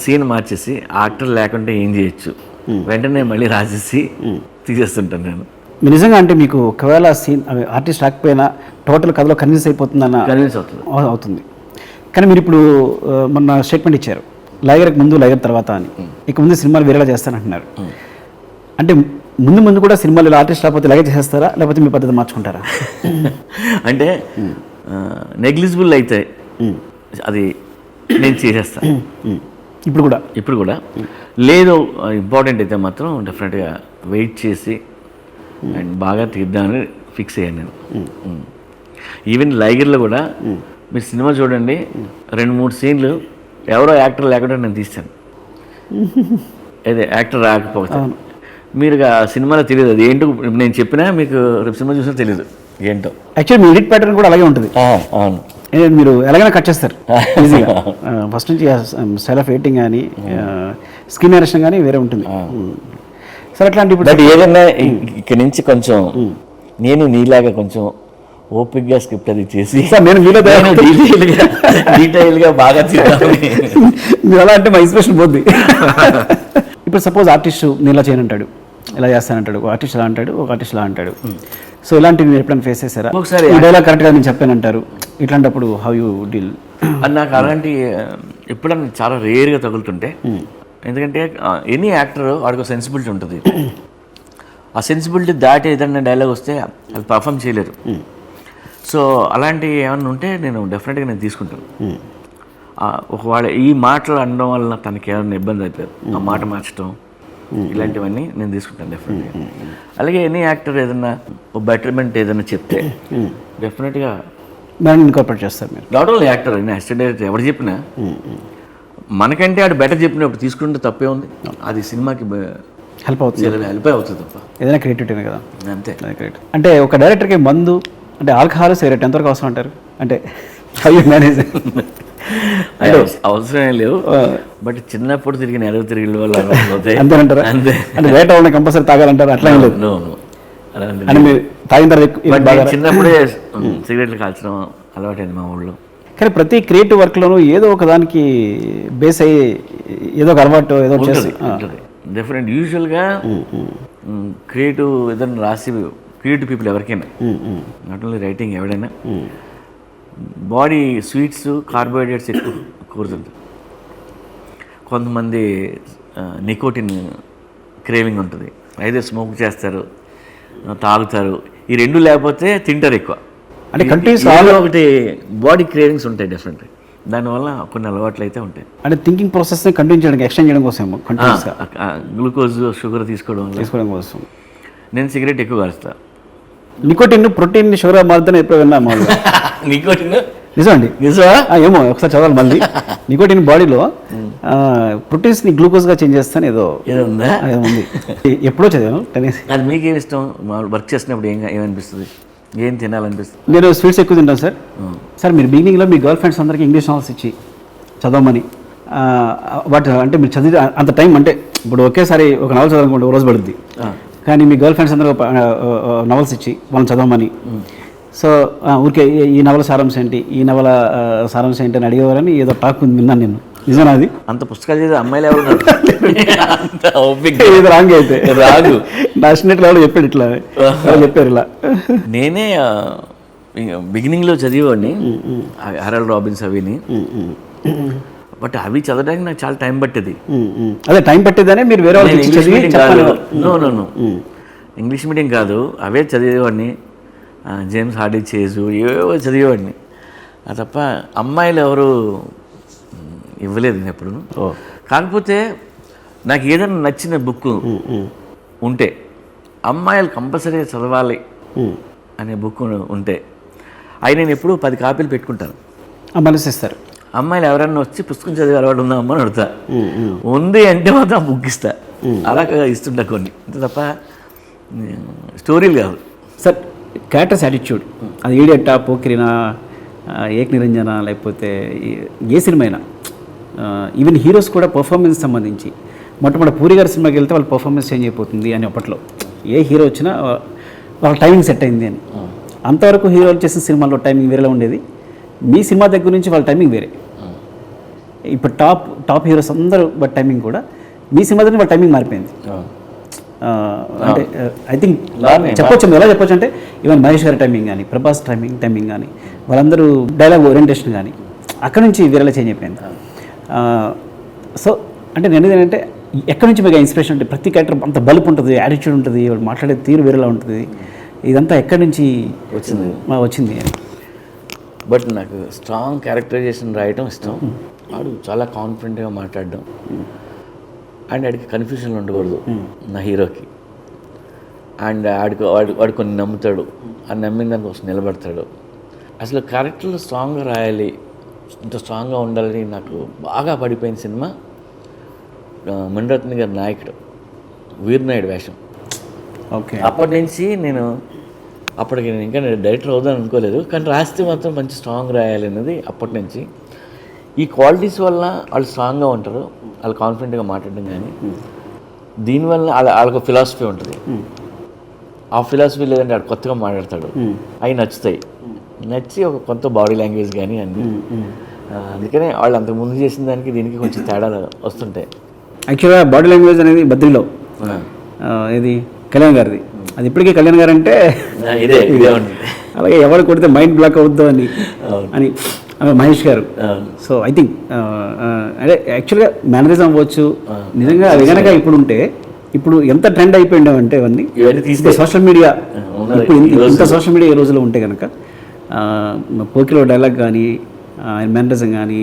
సీన్ మార్చేసి యాక్టర్ లేకుంటే ఏం చేయొచ్చు వెంటనే మళ్ళీ రాసేసి తీసేస్తుంటాను నేను. నిజంగా అంటే మీకు ఒకవేళ సీన్ ఆర్టిస్ట్ రాకపోయినా టోటల్ కథలో కన్విన్స్ అయిపోతుందన్న కన్విన్స్ అవుతుంది. కానీ మీరు ఇప్పుడు మొన్న స్టేట్మెంట్ ఇచ్చారు లైగర్కి ముందు లైగర్ తర్వాత అని. ఇక ముందు సినిమాలు వేరేలా చేస్తానంటున్నారు. అంటే ముందు కూడా సినిమాలు ఇలా ఆర్టిస్ట్ రాకపోతే ఇలాగే చేస్తారా లేకపోతే మీ పద్ధతి మార్చుకుంటారా? అంటే నెగ్లిజిబుల్ అయితే అది నేను చేసేస్తాను. ఇప్పుడు కూడా లేదు ఇంపార్టెంట్ అయితే మాత్రం డెఫినెట్గా వెయిట్ చేసి అండ్ బాగా తీద్దామని ఫిక్స్ అయ్యాను నేను. ఈవెన్ లైగర్లో కూడా మీరు సినిమా చూడండి 2-3 సీన్లు ఎవరో యాక్టర్ లేకుండా నేను తీస్తాను. అదే యాక్టర్ రాకపోతే మీరు ఆ సినిమాలో తెలియదు అది ఏంటో. నేను చెప్పినా మీకు రేపు సినిమా చూసినా తెలియదు ఏంటో. యాక్చువల్లీ మీ ఎడిట్ ప్యాటర్న్ కూడా అలాగే ఉంటుంది. అవును, మీరు ఎలాగైనా కట్ చేస్తారు ఈజీగా. ఫస్ట్ నుంచి స్టైల్ ఆఫ్ ఎడిటింగ్ కానీ స్క్రీన్ నరేషన్ కానీ వేరే ఉంటుంది. సరే అట్లాంటి ఇప్పుడు ఏదన్నా ఇక్కడ నుంచి కొంచెం నేను నీలాగా కొంచెం ఓపిక్గా స్క్రిప్ట్ అది చేసి నేను మీలో డీటెయిల్గా బాగా తీద్దామని. మీరు ఎలా అంటే మా ఇన్స్పిరేషన్ పోద్ది. ఇప్పుడు సపోజ్ ఆర్టిస్ట్ నేను ఇలా చేయనంటాడు, ఇలా చేస్తానంటాడు, ఒక ఆర్టిస్ట్ ఇలా అంటాడు, ఒక ఆర్టిస్ట్ ఇలా అంటాడు. సో ఇలాంటివి మీరు ఎప్పుడైనా ఫేస్ చేశారా? ఒకసారి డైలాగ్ కరెక్ట్గా నేను చెప్పానంటారు, ఇట్లాంటప్పుడు హౌ యూ డీల్? అది నాకు అలాంటి ఎప్పుడన్నా చాలా రేర్గా తగులుతుంటే, ఎందుకంటే ఎనీ యాక్టర్ వాడికి సెన్సిబిలిటీ ఉంటుంది. ఆ సెన్సిబిలిటీ దాటి ఏదైనా డైలాగ్ వస్తే అది పర్ఫామ్ చేయలేరు. సో అలాంటి ఏమన్నా ఉంటే నేను డెఫినెట్గా నేను తీసుకుంటాను. ఒకవేళ ఈ మాటలు అనడం వల్ల తనకి ఏమైనా ఇబ్బంది అయిపోయారు, ఆ మాట మార్చడం ఇలాంటివన్నీ నేను తీసుకుంటాను డెఫినెట్గా. అలాగే ఎనీ యాక్టర్ ఏదైనా బెటర్మెంట్ ఏదైనా చెప్తే డెఫినెట్గా ఇన్కార్పొరేట్ చేస్తారు మీరు. నాట్ ఓన్లీ యాక్టర్ అయినా అసిస్టెంట్ డైరెక్టర్ ఎవరు చెప్పినా మనకంటే ఆడు బెటర్ చెప్పినప్పుడు తీసుకుంటే తప్పే ఉంది. అది సినిమాకి హెల్ప్ అవుతుంది తప్ప ఏదైనా క్రియేటివిటీ కదా. అంతే. అంటే ఒక డైరెక్టర్కి మందు అంటే ఆల్కహాల్ సిగరెట్ ఎంతవరకు అవసరం అంటారు? అంటే హౌ యూ మేనేజ్? అవసరమే లేవు, బట్ చిన్నప్పుడు తిరిగిన ఎడవ తిరిగిన వాళ్ళు అంతేనంటారా? అంతే. అంటే బయట ఉన్న కంపల్సరీ తాగాలంటారు అట్లా ఏం లేదు. అంటే మీరు తాగిన తర్వాత చిన్నప్పుడే సిగరెట్లు కాల్చడం అలవాటైంది మా ఊళ్ళో. కానీ ప్రతి క్రియేటివ్ వర్క్లోనూ ఏదో ఒక దానికి బేస్ అయ్యి ఏదో ఒక అలవాటు ఏదో చేసి డెఫినెట్. యూజువల్గా క్రియేటివ్ ఏదైనా రాసి క్రియేటివ్ పీపుల్ ఎవరికైనా నాట్ ఓన్లీ రైటింగ్ ఎవడైనా బాడీ స్వీట్స్ కార్బోహైడ్రేట్స్ ఎక్కువ కోరుతుంది. కొంతమంది నికోటిన్ క్రేవింగ్ ఉంటుంది, అయితే స్మోక్ చేస్తారు, తాగుతారు. ఈ రెండు లేకపోతే తింటారు ఎక్కువ. అంటే కంటిన్యూస్ ఒకటి బాడీ క్రేవింగ్స్ ఉంటాయి డెఫినెట్లీ. దానివల్ల కొన్ని అలవాట్లు అయితే ఉంటాయి. అంటే థింకింగ్ ప్రాసెస్ని కంటిన్యూ చేయడానికి ఎక్స్టెండ్ చేయడం కోసం గ్లూకోజ్ షుగర్ తీసుకోవడం కోసం. నేను సిగరెట్ ఎక్కువ కాలుస్తాను. నికోటిన్ ప్రోటీన్ షుగర్ మారుతుందని ఎప్పుడు విన్నా. నికోటిన్ నిజం అండి? ఏమో ఒకసారి చదవాలి మళ్ళీ. నికోటిన్ బాడీలో ప్రోటీన్స్ని గ్లూకోజ్గా చేంజ్ చేస్తాను ఏదో ఉంది. ఎప్పుడో చదివాను. అది మీకేం ఇష్టం? వర్క్ చేసినప్పుడు ఏమనిపిస్తుంది, ఏం తినాలనిపిస్తుంది? నేను స్వీట్స్ ఎక్కువ తింటాను సార్. సార్ మీరు బిగినింగ్లో మీ గర్ల్ ఫ్రెండ్స్ అందరికీ ఇంగ్లీష్ నావల్స్ ఇచ్చి చదవమని, బట్ అంటే మీరు చదివి అంత టైం అంటే ఇప్పుడు ఒకేసారి ఒక నవల్ చదవాలనుకుంటే రోజు పడుద్ది. కానీ మీ గర్ల్ ఫ్రెండ్స్ అందరూ నవల్స్ ఇచ్చి వాళ్ళని చదవమని, సో ఊరికే ఈ నవల సారాంశం ఏంటి, ఈ నవల సారాంశం ఏంటి అని అడిగేవారని ఏదో టాక్ ఉంది, విన్నాను నేను. నిజమా అది? అంత పుస్తకాలు చదివే అమ్మాయిలు ఎవరు ఇది రాంగ్ అయితే రాదు. నేషనల్ ఎవరు చెప్పాడు ఇట్లా చెప్పారు ఇలా. నేనే బిగినింగ్లో చదివేవాడిని హెరాల్డ్ రాబిన్స్ అవిని, బట్ అవి చదవడానికి నాకు చాలా టైం పట్టేది. అదే టైం పట్టేదనే మీరు వేరే వాళ్ళు ఇంగ్లీష్ మీడియం కాదు, అవే చదివేవాడిని. జేమ్స్ హార్డీ చేజు ఏవేవో చదివేవాడిని. అది తప్ప అమ్మాయిలు ఎవరు ఇవ్వలేదు నేను ఎప్పుడు. కాకపోతే నాకు ఏదైనా నచ్చిన బుక్ ఉంటే అమ్మాయిలు కంపల్సరీగా చదవాలి అనే బుక్ ఉంటే అవి నేను ఎప్పుడు 10 కాపీలు పెట్టుకుంటాను. మనసిస్తారు. అమ్మాయిలు ఎవరైనా వచ్చి పుస్తకం చదివే అలవాటు ఉందా అమ్మని అడుగుతా, ఉంది అంటే మాత్రం బుక్ ఇస్తా. అలా ఇస్తుంటా కొన్ని, అంతే తప్ప స్టోరీలు కాదు. సార్ క్యారెక్టర్స్ యాటిట్యూడ్ అది ఈడియట్టా, పోకిరినా, ఏక్ నిరంజన, లేకపోతే ఏ సినిమా అయినా, ఈవెన్ హీరోస్ కూడా పర్ఫార్మెన్స్ సంబంధించి మొట్టమొదటి పూరి గారి సినిమాకి వెళ్తే వాళ్ళ పర్ఫార్మెన్స్ చేంజ్ అయిపోతుంది అని అప్పట్లో ఏ హీరో వచ్చినా వాళ్ళ టైమింగ్ సెట్ అయింది అని. అంతవరకు హీరోలు చేసిన సినిమాల్లో టైమింగ్ వేరేలా ఉండేది, మీ సినిమా దగ్గర నుంచి వాళ్ళ టైమింగ్ వేరే. ఇప్పుడు టాప్ హీరోస్ అందరూ బట్ టైమింగ్ కూడా మీ సినిమా దగ్గర వాళ్ళ టైమింగ్ మారిపోయింది. అంటే ఐ థింక్ చెప్పొచ్చు, ఎలా చెప్పొచ్చు అంటే ఈవెన్ మహేష్ గారి టైమింగ్ కానీ, ప్రభాస్ టైమింగ్ కానీ, వాళ్ళందరూ డైలాగ్ ఓరియంటేషన్ కానీ అక్కడ నుంచి వేరేలా చేంజ్ అయిపోయింది. సో అంటే నేను ఏంటంటే ఎక్కడి నుంచి మీకు ఇన్స్పిరేషన్ అంటే ప్రతి క్యారెక్టర్ అంత బలుపు ఉంటుంది, యాటిట్యూడ్ ఉంటుంది, వాళ్ళు మాట్లాడే తీరు వేరేలా ఉంటుంది, ఇదంతా ఎక్కడి నుంచి వచ్చింది అని. బట్ నాకు స్ట్రాంగ్ క్యారెక్టరైజేషన్ రాయటం ఇష్టం. వాడు చాలా కాన్ఫిడెంట్గా మాట్లాడడం అండ్ వాడికి కన్ఫ్యూజన్ ఉండకూడదు నా హీరోకి. అండ్ వాడు కొన్ని నమ్ముతాడు, ఆ నమ్మిన దానికోసం నిలబడతాడు. అసలు క్యారెక్టర్లు స్ట్రాంగ్గా రాయాలి, ఇంత స్ట్రాంగ్గా ఉండాలని నాకు బాగా పడిపోయిన సినిమా మణిరత్నం గారి నాయకుడు, వీరనాయుడు వేషం. ఓకే, అప్పటి నుంచి అప్పటికి నేను ఇంకా డైరెక్టర్ అవుదాను అనుకోలేదు, కానీ రాస్తే మాత్రం మంచి స్ట్రాంగ్ రాయాలి అన్నది అప్పటి నుంచి. ఈ క్వాలిటీస్ వల్ల వాళ్ళు స్ట్రాంగ్గా ఉంటారు, వాళ్ళు కాన్ఫిడెంట్గా మాట్లాడడం. కానీ దీనివల్ల వాళ్ళకు ఫిలాసఫీ ఉంటుంది, ఆ ఫిలాసఫీ లేదంటే వాడు కొత్తగా మాట్లాడతాడు, అవి నచ్చుతాయి. నచ్చి ఒక కొత్త బాడీ లాంగ్వేజ్ కానీ అన్నీ. అందుకనే వాళ్ళు అంతకు ముందు చేసిన దానికి దీనికి కొంచెం తేడాలు వస్తుంటాయి. యాక్చువల్గా బాడీ లాంగ్వేజ్ అనేది బద్రీలో ఇది కళ్యాణ్ గారిది, అది ఇప్పటికీ కళ్యాణ్ గారు అంటే ఇదే ఉంటుంది. అలాగే ఎవరు కొడితే మైండ్ బ్లాక్ అవుద్దు అని మహేష్ గారు. సో ఐ థింక్ అంటే యాక్చువల్గా మేనరిజం అవ్వచ్చు, నిజంగా అది కనుక ఇప్పుడు ఉంటే ఇప్పుడు ఎంత ట్రెండ్ అయిపోయిండేవంటే అవన్నీ సోషల్ మీడియా, ఇప్పుడు ఇంత సోషల్ మీడియా ఈ రోజులో ఉంటే కనుక పోకిలో డైలాగ్ కానీ, ఆయన మేనరిజం కానీ,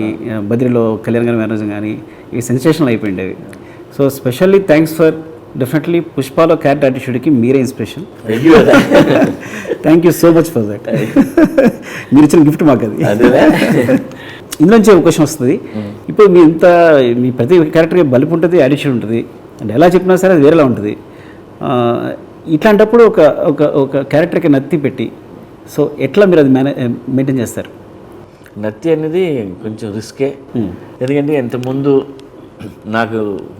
బద్రీలో కళ్యాణ్ గారి మేనరిజం కానీ ఇవి సెన్సేషనల్ అయిపోయిండేవి. So specially thanks for definitely పుష్పాలో క్యారెక్టర్ యాటిట్యూడ్కి మీరే inspiration. Thank you so much for that. మీరు ఇచ్చిన గిఫ్ట్ మాకు అది. ఇందులోంచి ఒక క్వశ్చన్ వస్తుంది. ఇప్పుడు మీ ప్రతి క్యారెక్టర్కి బలుపు ఉంటుంది, యాటిట్యూడ్ ఉంటుంది, అంటే ఎలా చెప్పినా సరే అది వేరేలా ఉంటుంది. ఇట్లాంటప్పుడు ఒక క్యారెక్టర్కి నత్తి పెట్టి సో ఎట్లా మీరు అది మెయింటైన్ చేస్తారు? నత్తి అనేది కొంచెం రిస్కే. ఎందుకంటే ఇంతకుముందు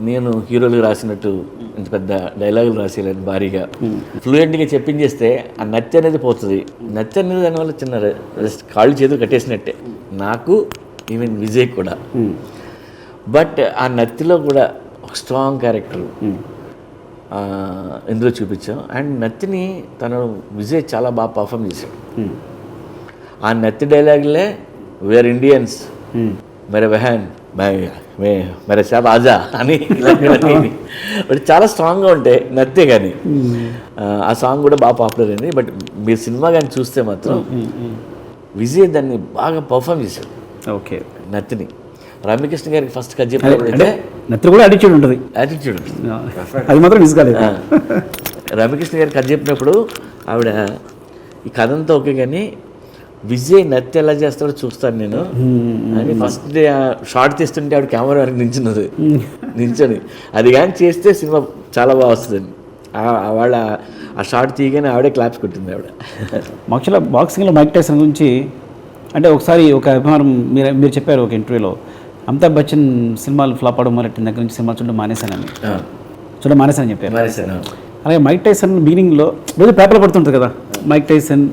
నేను హీరోలు రాసినట్టు ఇంత పెద్ద డైలాగులు రాసేయాలని భారీగా ఫ్లూయెంట్గా చెప్పించేస్తే ఆ నత్తి అనేది పోతుంది. నత్తి అనేది దానివల్ల చిన్న కాళ్ళు చేతులు కట్టేసినట్టే నాకు, ఈవెన్ విజయ్ కూడా. బట్ ఆ నత్తిలో కూడా ఒక స్ట్రాంగ్ క్యారెక్టర్ ఇందులో చూపించాం. అండ్ నత్తిని విజయ్ చాలా బాగా పర్ఫామ్ చేశాడు. ఆ నత్తి డైలాగులే వేర్ ఇండియన్స్ మేరే బహన్ మేరే సాబ్ ఆజా అని ఇలాంటివన్నీ చాలా స్ట్రాంగ్గా ఉంటాయి నత్తే. కానీ ఆ సాంగ్ కూడా బాగా పాపులర్ అయింది. బట్ మీరు సినిమా కానీ చూస్తే మాత్రం విజయ్ దాన్ని బాగా పర్ఫామ్ చేశాడు. ఓకే, నత్తిని రమ్యకృష్ణ గారికి ఫస్ట్ కథ చెప్పినప్పుడు నత్తి కూడా యాటిట్యూడ్ ఉంటుంది, అది మాత్రం మిస్ కాలేదు. రమ్యకృష్ణ గారికి కథ చెప్పినప్పుడు ఆవిడ ఈ కథ అంతా ఓకే కానీ విజయ్ నత్తి ఎలా చేస్తాడో చూస్తాను నేను అని ఫస్ట్ డే షార్ట్ తీస్తుంటే ఆవిడ కెమెరా వరకు నించొని అది కానీ చేస్తే సినిమా చాలా బాగా వస్తుంది. ఆవిడ ఆ షార్ట్ తీయగానే ఆవిడే క్లాప్స్ కొట్టింది ఆవిడ. యాక్చువల్గా బాక్సింగ్లో మైక్ టైసన్ గురించి అంటే ఒకసారి ఒక అభిమానం మీరు చెప్పారు ఒక ఇంటర్వ్యూలో, అమితాబ్ బచ్చన్ సినిమాలు ఫ్లాప్ అవడం మొదలెట్టిన దగ్గర నుంచి సినిమా చూడడం మానేశానని చెప్పారు. అలాగే మైక్ టైసన్ బిగినింగ్లో రోజు పేపర్లో పడుతుంటుంది కదా, మైక్ టైసన్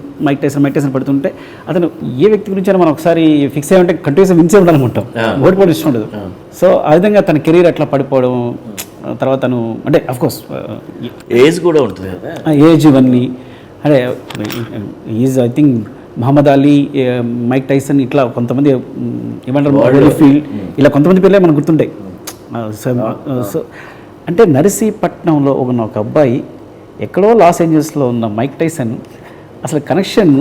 పడుతుంటే అతను ఏ వ్యక్తి గురించి మనం ఒకసారి ఫిక్స్ అయ్యి ఉంటే కంటిన్యూస్గా విన్సే ఉండాలనుకుంటాం, ఓడిపోవడం ఇష్టం ఉండదు. సో ఆ విధంగా తన కెరీర్ అట్లా పడిపోవడం, తర్వాత తను అంటే అఫ్కోర్స్ ఏజ్ కూడా ఉంటుంది, ఏజ్ ఇవన్నీ అంటే is I think Muhammad Ali, Mike Tyson ఇట్లా కొంతమంది ఏమంటారు ఫీల్డ్ ఇలా కొంతమంది పేర్లే మనకు గుర్తుంటాయి. సో అంటే నర్సీపట్నంలో ఒక అబ్బాయి ఎక్కడో లాస్ ఏంజల్స్లో ఉన్న మైక్ టైసన్ అసలు కనెక్షన్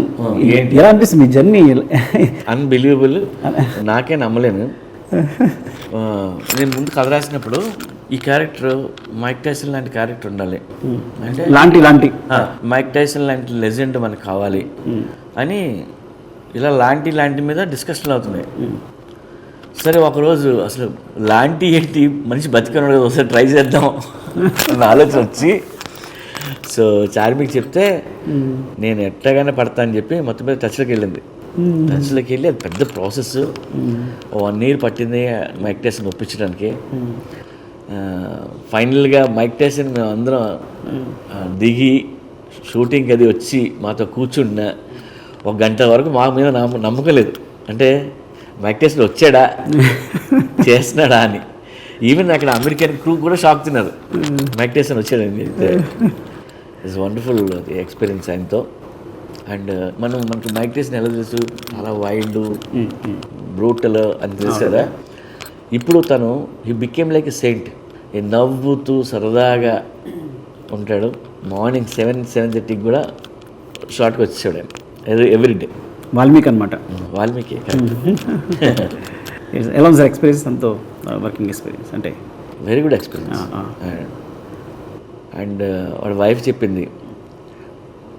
ఎలా అనిపిస్తుంది మీ జర్నీ? అన్బిలీవబుల్, నాకే నమ్మలేను. నేను ముందు కథ రాసినప్పుడు ఈ క్యారెక్టర్ మైక్ టైసన్ లాంటి క్యారెక్టర్ ఉండాలి, అంటే లాంటి మైక్ టైసన్ లాంటి లెజెండ్ మనకు కావాలి అని ఇలా లాంటి మీద డిస్కషన్లు అవుతున్నాయి. సరే ఒకరోజు అసలు లాంటి ఏంటి మనిషి బతికన్నాడు కదా, ఒకసారి ట్రై చేద్దాం అన్న ఆలోచన వచ్చి సో చార్మికి చెప్తే నేను ఎట్టగానే పడతా అని చెప్పి మొత్తం మీద టచ్లోకి వెళ్ళింది. టచ్లోకి వెళ్ళి అది పెద్ద ప్రాసెస్, 1 year పట్టింది మైక్ టైసన్ ఒప్పించడానికి. ఫైనల్గా మైక్ టైసన్ మేము అందరం దిగి షూటింగ్కి అది వచ్చి మాతో కూర్చున్న ఒక గంట వరకు మా మీద నమ్మకం లేదు, అంటే మైక్ టైసన్ వచ్చాడా చేస్తున్నాడా అని. ఈవెన్ అక్కడ అమెరికన్ క్రూ కూడా షాక్ తిన్నారు మైక్ టైసన్ వచ్చాడని చెప్తే. ఇట్స్ వండర్ఫుల్ ఎక్స్పీరియన్స్ ఆయనతో. అండ్ మనకి మైక్ టైసన్ ఎలా తెలుసు, చాలా వైల్డ్ బ్రూటల్ అని తెలుసు కదా. ఇప్పుడు తను he became like a saint. నవ్వుతూ సరదాగా ఉంటాడు. మార్నింగ్ 7:30 కూడా షార్ట్కి వచ్చేసాడు ఆయన ఎవ్రీడే. వాల్మీకి అనమాట. వాల్మీకి. ఎలా ఉంది సార్ ఎక్స్పీరియన్స్ అంతా, వర్కింగ్ ఎక్స్పీరియన్స్ అంటే? Very good experience. అండ్ వాడి వైఫ్ చెప్పింది,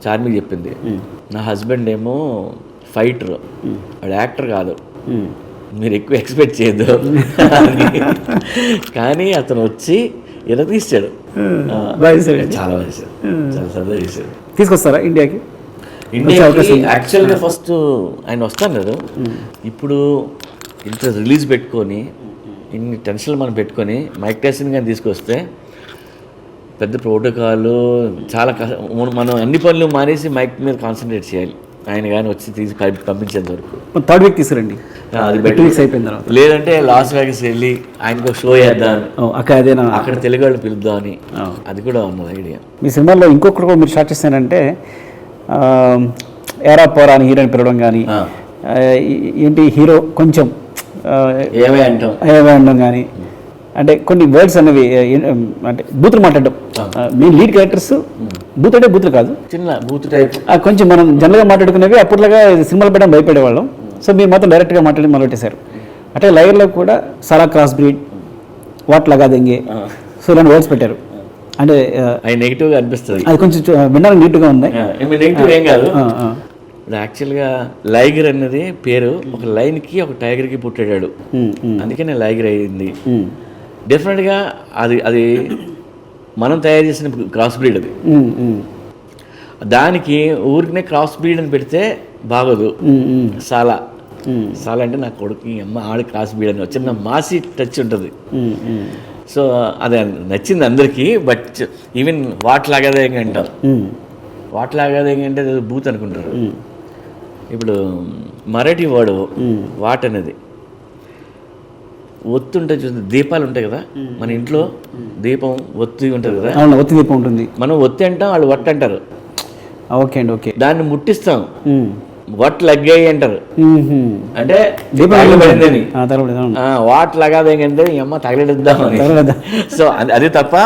చార్మికి చెప్పింది, నా హస్బెండ్ ఏమో ఫైటర్, వాడు యాక్టర్ కాదు, మీరు ఎక్కువ ఎక్స్పెక్ట్ చేయొద్దు కానీ అతను వచ్చి ఇలా తీసాడు. చాలా చేశాడు, చాలా సరదా చేశాడు. తీసుకొస్తారా ఇండియాకి? యాక్చువల్గా ఫస్ట్ ఆయన వస్తాడు. ఇప్పుడు ఇంత రిలీజ్ పెట్టుకొని ఇన్ని టెన్షన్లు మనం పెట్టుకొని మైక్ టైసన్ కానీ తీసుకొస్తే పెద్ద ప్రోటోకాల్ చాలా మనం అన్ని పనులు మానేసి మైక్ మీద కాన్సన్ట్రేట్ చేయాలి. ఆయన కానీ వచ్చి తీసి పంపించేంత వరకు. థర్డ్ వీక్ తీసుకురండి, అది బెటర్ వీక్స్ అయిపోయిన తర్వాత. లేదంటే లాస్ వేగస్ వెళ్ళి ఆయనకు ఒక షో చేద్దాం, అక్కడ తెలుగు వాళ్ళు పిలుద్దామని, అది కూడా ఉన్నది ఐడియా. మీ సినిమాలో ఇంకొకటి కూడా మీరు స్టార్ట్ చేస్తారంటే ఏరా పోరా అని హీరోని పిలవడం కానీ, ఏంటి హీరో కొంచెం ఏమే అంటాం కానీ, అంటే కొన్ని వర్డ్స్ అనేవి అంటే బూతులు మాట్లాడడం. మెయిన్ లీడ్ క్యారెక్టర్స్ బూత్ అంటే బూతులు కాదు, చిన్న బూత్ టైప్ కొంచెం మనం జనరల్గా మాట్లాడుకునేవి. అప్పట్లాగా సినిమాలు పెట్టడం భయపడేవాళ్ళం. సో మీరు మాత్రం డైరెక్ట్గా మాట్లాడి మొదలెట్టేశారు. అంటే లైవ్లో కూడా సారా క్రాస్ బ్రీడ్, వాట్ లగా దెంగే, సో ఇలాంటి వర్డ్స్ పెట్టారు. అంటే నెగిటివ్గా అనిపిస్తుంది, అది కొంచెం వినడానికి నీట్గా ఉంది. నెగిటివ్ ఏం కాదు. యాక్చువల్గా లైగర్ అన్నది పేరు ఒక లైన్కి ఒక టైగర్కి పుట్టాడు, అందుకనే లైగర్ అయింది. డెఫినెట్గా అది మనం తయారు చేసిన క్రాస్ బ్రీడ్. అది దానికి ఊరికనే క్రాస్ బ్రీడ్ అని పెడితే బాగోదు. సాలా అంటే నా కొడుకు అమ్మ ఆడి క్రాస్ బ్రీడ్ అని చిన్న మాసి టచ్ ఉంటుంది. సో అది నచ్చింది అందరికీ. బట్ ఈవెన్ వాట్ లాగాదే అంటారు. వాట్ లాగాదే అంటే బూత్ అనుకుంటారు. ఇప్పుడు మరాఠీ వర్డ్ వాట్ అనేది ఒత్తి ఉంటాయి, చూసి దీపాలు ఉంటాయి కదా మన ఇంట్లో, దీపం ఒత్తి ఉంటుంది కదా, ఒత్తి దీపం ఉంటుంది. మనం ఒత్తి అంటాం, వాళ్ళు వట్ అంటారు. ఓకే అండి, ఓకే. దాన్ని ముట్టిస్తాం, వట్ లగ్గాయి అంటారు. అంటే వాట్ లగాదేంటే అమ్మ తగలడిద్దామని. సో అది తప్ప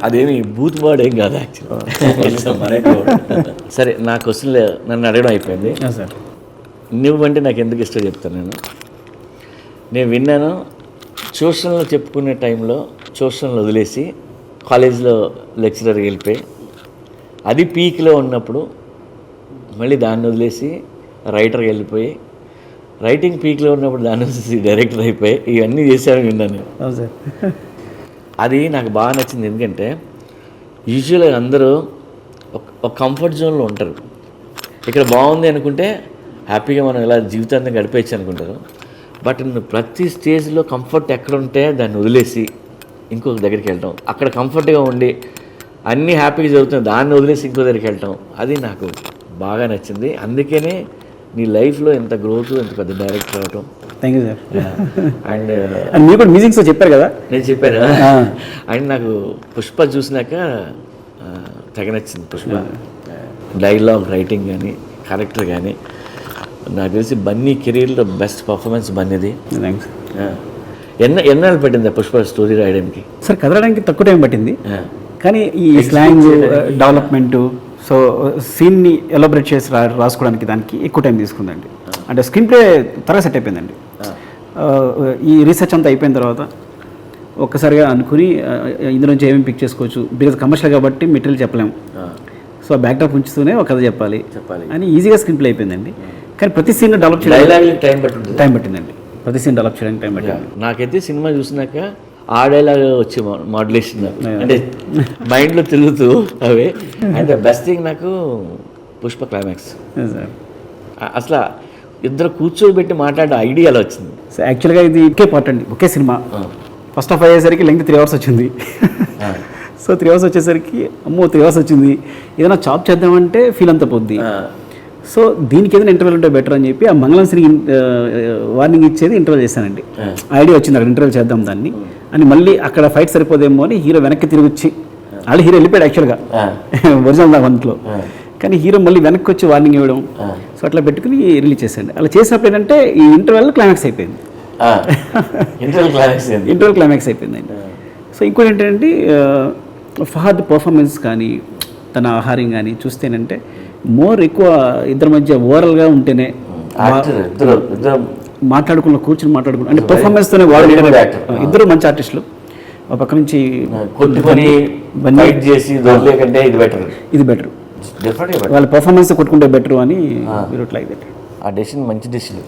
అదేమి బూత్ వర్డ్ ఏం కాదు యాక్చువల్లీ. సరే, నా క్వశ్చన్ నన్ను అడగడం అయిపోయింది. నువ్వంటే నాకు ఎందుకు ఇష్టం చెప్తాను. నేను విన్నాను, ట్యూషన్లో చెప్పుకునే టైంలో ట్యూషన్లో వదిలేసి కాలేజ్లో లెక్చరర్కి వెళ్ళిపోయి, అది పీక్లో ఉన్నప్పుడు మళ్ళీ దాన్ని వదిలేసి రైటర్కి వెళ్ళిపోయి, రైటింగ్ పీక్లో ఉన్నప్పుడు దాన్ని వదిలేసి డైరెక్టర్ అయిపోయి, ఇవన్నీ చేశారని విన్నాను. అది నాకు బాగా నచ్చింది. ఎందుకంటే యూజువల్గా అందరూ ఒక కంఫర్ట్ జోన్లో ఉంటారు. ఇక్కడ బాగుంది అనుకుంటే హ్యాపీగా మనం ఇలా జీవితాన్ని గడిపేయచ్చు అనుకుంటారు. బట్ ప్రతి స్టేజ్లో కంఫర్ట్ ఎక్కడ ఉంటే దాన్ని వదిలేసి ఇంకొక దగ్గరికి వెళ్ళటం, అక్కడ కంఫర్ట్గా ఉండి అన్నీ హ్యాపీగా జరుగుతుంది, దాన్ని వదిలేసి ఇంకో దగ్గరికి వెళ్ళటం, అది నాకు బాగా నచ్చింది. అందుకనే నీ లైఫ్లో ఎంత గ్రోత్, ఎంత పెద్ద డైరెక్టర్ అవటం. Thank you sir. అండ్ మీరు కూడా మ్యూజిక్స్ చెప్పారు కదా. నేను చెప్పాను. అండ్ నాకు పుష్ప చూసినాక తెగ నచ్చింది. పుష్ప డైలాగ్ రైటింగ్ కానీ క్యారెక్టర్ కానీ. నాకు తెలిసి బన్నీ కెరీర్లో బెస్ట్ పర్ఫార్మెన్స్ బన్నీది. థ్యాంక్స్. ఎన్నాళ్ళు పట్టింది పుష్ప స్టోరీ రాయడానికి? సార్ కదలడానికి తక్కువ టైం పట్టింది, కానీ ఈ స్లాంగ్ డెవలప్మెంటు, సో సీన్ని ఎలాబరేట్ చేసి రాసుకోవడానికి దానికి ఎక్కువ టైం తీసుకుందండి. అంటే స్క్రీన్ ప్లే త్వరగా సెట్ అయిపోయిందండి. ఈ రీసెర్చ్ అంతా అయిపోయిన తర్వాత ఒక్కసారిగా అనుకుని ఇందులో నుంచి ఏమేమి పిక్ చేసుకోవచ్చు, బికాజ్ కమర్షియల్ కాబట్టి మెటీరియల్ చెప్పలేము. సో బ్యాక్డ్రాప్ ఉంచుతూనే ఒక కథ చెప్పాలి అని ఈజీగా స్క్రీన్ ప్లే అయిపోయిందండి. కానీ ప్రతి సీన్ డెవలప్ చేయడానికి టైం పట్టిందండి. ప్రతి సీన్ డెవలప్ చేయడానికి టైం పట్టింది. నాకైతే సినిమా చూసినాక ఆ డైలాగ్ వచ్చి మాడ్యులేషన్ అంటే మైండ్లో తిరుగుతూ అవే. అండ్ ద బెస్ట్ థింగ్ నాకు పుష్ప క్లైమాక్స్. అసలు ఇద్దరు కూర్చోబెట్టి మాట్లాడే ఐడియాలో వచ్చింది. సో యాక్చువల్గా ఇది ఒకే పార్ట్ అండి, ఒకే సినిమా. ఫస్ట్ హాఫ్ అయ్యేసరికి లెంగ్త్ 3 hours వచ్చింది. సో 3 hours వచ్చేసరికి అమ్మో 3 hours వచ్చింది, ఏదైనా చాప్ చేద్దామంటే ఫీల్ అంతా పోద్ది. సో దీనికి ఏదైనా ఇంటర్వెల్ ఉంటే బెటర్ అని చెప్పి ఆ మంగళం సిరికి వార్నింగ్ ఇచ్చేది ఇంటర్వెల్ చేశానండి. ఐడియా వచ్చింది అక్కడ ఇంటర్వెల్ చేద్దాం దాన్ని అని. మళ్ళీ అక్కడ ఫైట్ సరిపోదేమో అని హీరో వెనక్కి తిరిగి వచ్చి, ఆల్రెడీ హీరో వెళ్ళిపోయాడు యాక్చువల్గా ఒరిజినల్ దాంట్లో, కానీ హీరో మళ్ళీ వెనక్కి వచ్చి వార్నింగ్ ఇవ్వడం, సో అట్లా పెట్టుకుని రిలీజ్ చేశాను. అలా చేసినప్పుడు ఏంటంటే ఈ ఇంటర్వెల్ క్లైమాక్స్ అయిపోయింది. ఇంటర్వెల్ క్లైమాక్స్ అయిపోయిందండి. సో ఇంకోటి ఏంటంటే ఫహద్ పర్ఫార్మెన్స్ కానీ తన ఆహారం కానీ చూస్తేనంటే మోర్ ఎక్కువ ఇద్దరి మధ్య ఓవరాల్గా ఉంటేనే కూర్చుని మాట్లాడుకున్న అంటే పర్ఫార్మెన్స్తోనే వాడు ఇద్దరు మంచి ఆర్టిస్టులు. ఒక పక్క నుంచి ఇది బెటర్, వాళ్ళ పర్ఫార్మెన్స్ కొట్టుకుంటే బెటర్ అని మీరు లైక్ దట్. ఆ డెసిషన్ మంచి డెసిషన్.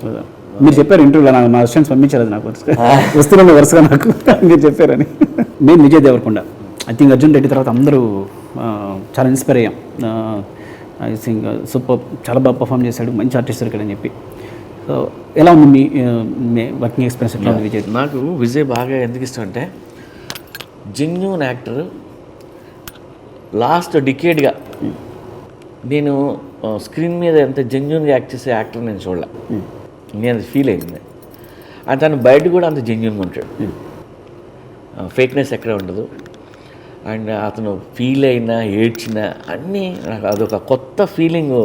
మీరు చెప్పారు ఇంటర్వ్యూలో, నా అసిస్టెంట్స్ పంపించారు అది నాకు వస్తున్న వరుసగా నాకు మీరు చెప్పారని. నేను విజయ్ దేవరకొండ, ఐ థింక్ అర్జున్ రెడ్డి తర్వాత అందరూ చాలా ఇన్స్పైర్ అయ్యాం. ఐ థింక్ సూపర్, చాలా బాగా పర్ఫామ్ చేశాడు, మంచి ఆర్టిస్ట్ దొరికాడని చెప్పి. సో ఎలా ఉంది మీ వర్కింగ్ ఎక్స్పీరియన్స్ ఎట్లా ఉంది విజయ్? నాకు విజయ్ బాగా ఎందుకు ఇష్టం అంటే జెన్యూన్ యాక్టర్. లాస్ట్ డికేడ్గా నేను స్క్రీన్ మీద ఎంత జెన్యూన్గా యాక్ట్ చేసే యాక్టర్ నేను చూడలే. నేను అది ఫీల్ అయింది. అండ్ తను బయట కూడా అంత జెన్యూన్గా ఉంటాడు, ఫేక్నెస్ ఎక్కడ ఉండదు. అండ్ అతను ఫీల్ అయినా ఏడ్చినా అన్నీ నాకు అదొక కొత్త ఫీలింగ్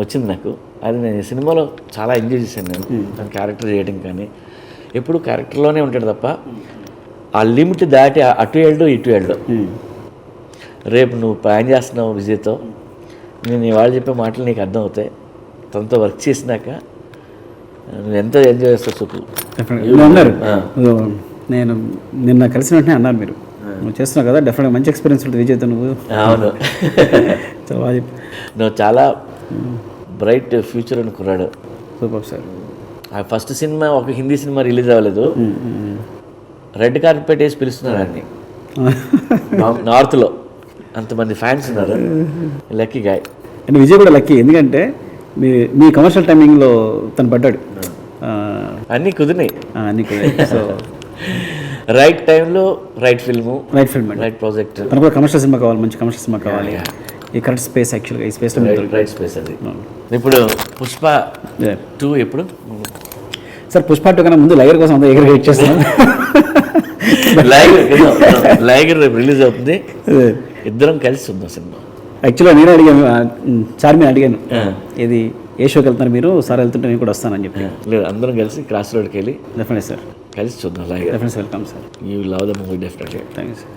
వచ్చింది నాకు. అది నేను సినిమాలో చాలా ఎంజాయ్ చేశాను. నేను తన క్యారెక్టర్ చేయడం కానీ ఎప్పుడు క్యారెక్టర్లోనే ఉంటాడు తప్ప ఆ లిమిట్ దాటి అటు వెళ్ళడు ఇటు వెళ్ళడు. రేపు నువ్వు ప్లాన్ చేస్తున్నావు విజయ్తో, నేను ఇవాళ చెప్పే మాటలు నీకు అర్థం అవుతాయి. తనతో వర్క్ చేసినాక నువ్వు ఎంత ఎంజాయ్ చేస్తావు చెప్పు. అన్నారు, నేను నిన్న కలిసిన వెంటనే అన్నారు మీరు నువ్వు చేస్తున్నావు కదా డెఫినెట్గా మంచి ఎక్స్పీరియన్స్ ఉంటుంది విజయ్తో. నువ్వు అవును, చాలా నువ్వు చాలా బ్రైట్ ఫ్యూచర్ అనుకున్నాడు. Super sir. ఆ ఫస్ట్ సినిమా ఒక హిందీ సినిమా రిలీజ్ అవ్వలేదు, రెడ్ కార్పెట్ వేసి పిలుస్తున్నారు అన్ని నార్త్లో. అంతమంది ఫ్యాన్స్ ఉన్నారు. Lucky guy. అండ్ విజయ్ కూడా లక్కీ, ఎందుకంటే మీ కమర్షియల్ టైమింగ్లో తను పడ్డాడు. అన్నీ కుదిరినాయి. అన్నీ కుదిరాయి. సో రైట్ టైంలో రైట్ ఫిల్ము, రైట్ ప్రాజెక్ట్. తనకు కూడా కమర్షియల్ సినిమా కావాలి, మంచి కమర్షియల్ సినిమా కావాలి. ఈ కరెక్ట్ స్పేస్ యాక్చువల్గా ఈ స్పేస్లో రైట్ స్పేస్ అది. ఇప్పుడు పుష్ప 2 ఎప్పుడు సార్? పుష్ప 2 కన్నా ముందు లైగర్ కోసం అంతా ఎగర వెయిట్ చేస్తున్నాను. లైగర్ రేపు రిలీజ్ అవుతుంది, ఇద్దరం కలిసి చూద్దాం సినిమా. యాక్చువల్గా నేను అడిగాను, చార్మిని అడిగాను, ఇది ఏ షోకి వెళ్తున్నారు మీరు? సార్ వెళ్తుంటే నేను కూడా వస్తానని చెప్పి. లేదు, అందరం కలిసి క్రాస్ రోడ్కి వెళ్ళి డెఫినెట్ సార్ కలిసి చూద్దాం. Liger definite welcome sir. You love the movie definitely. Thank you sir.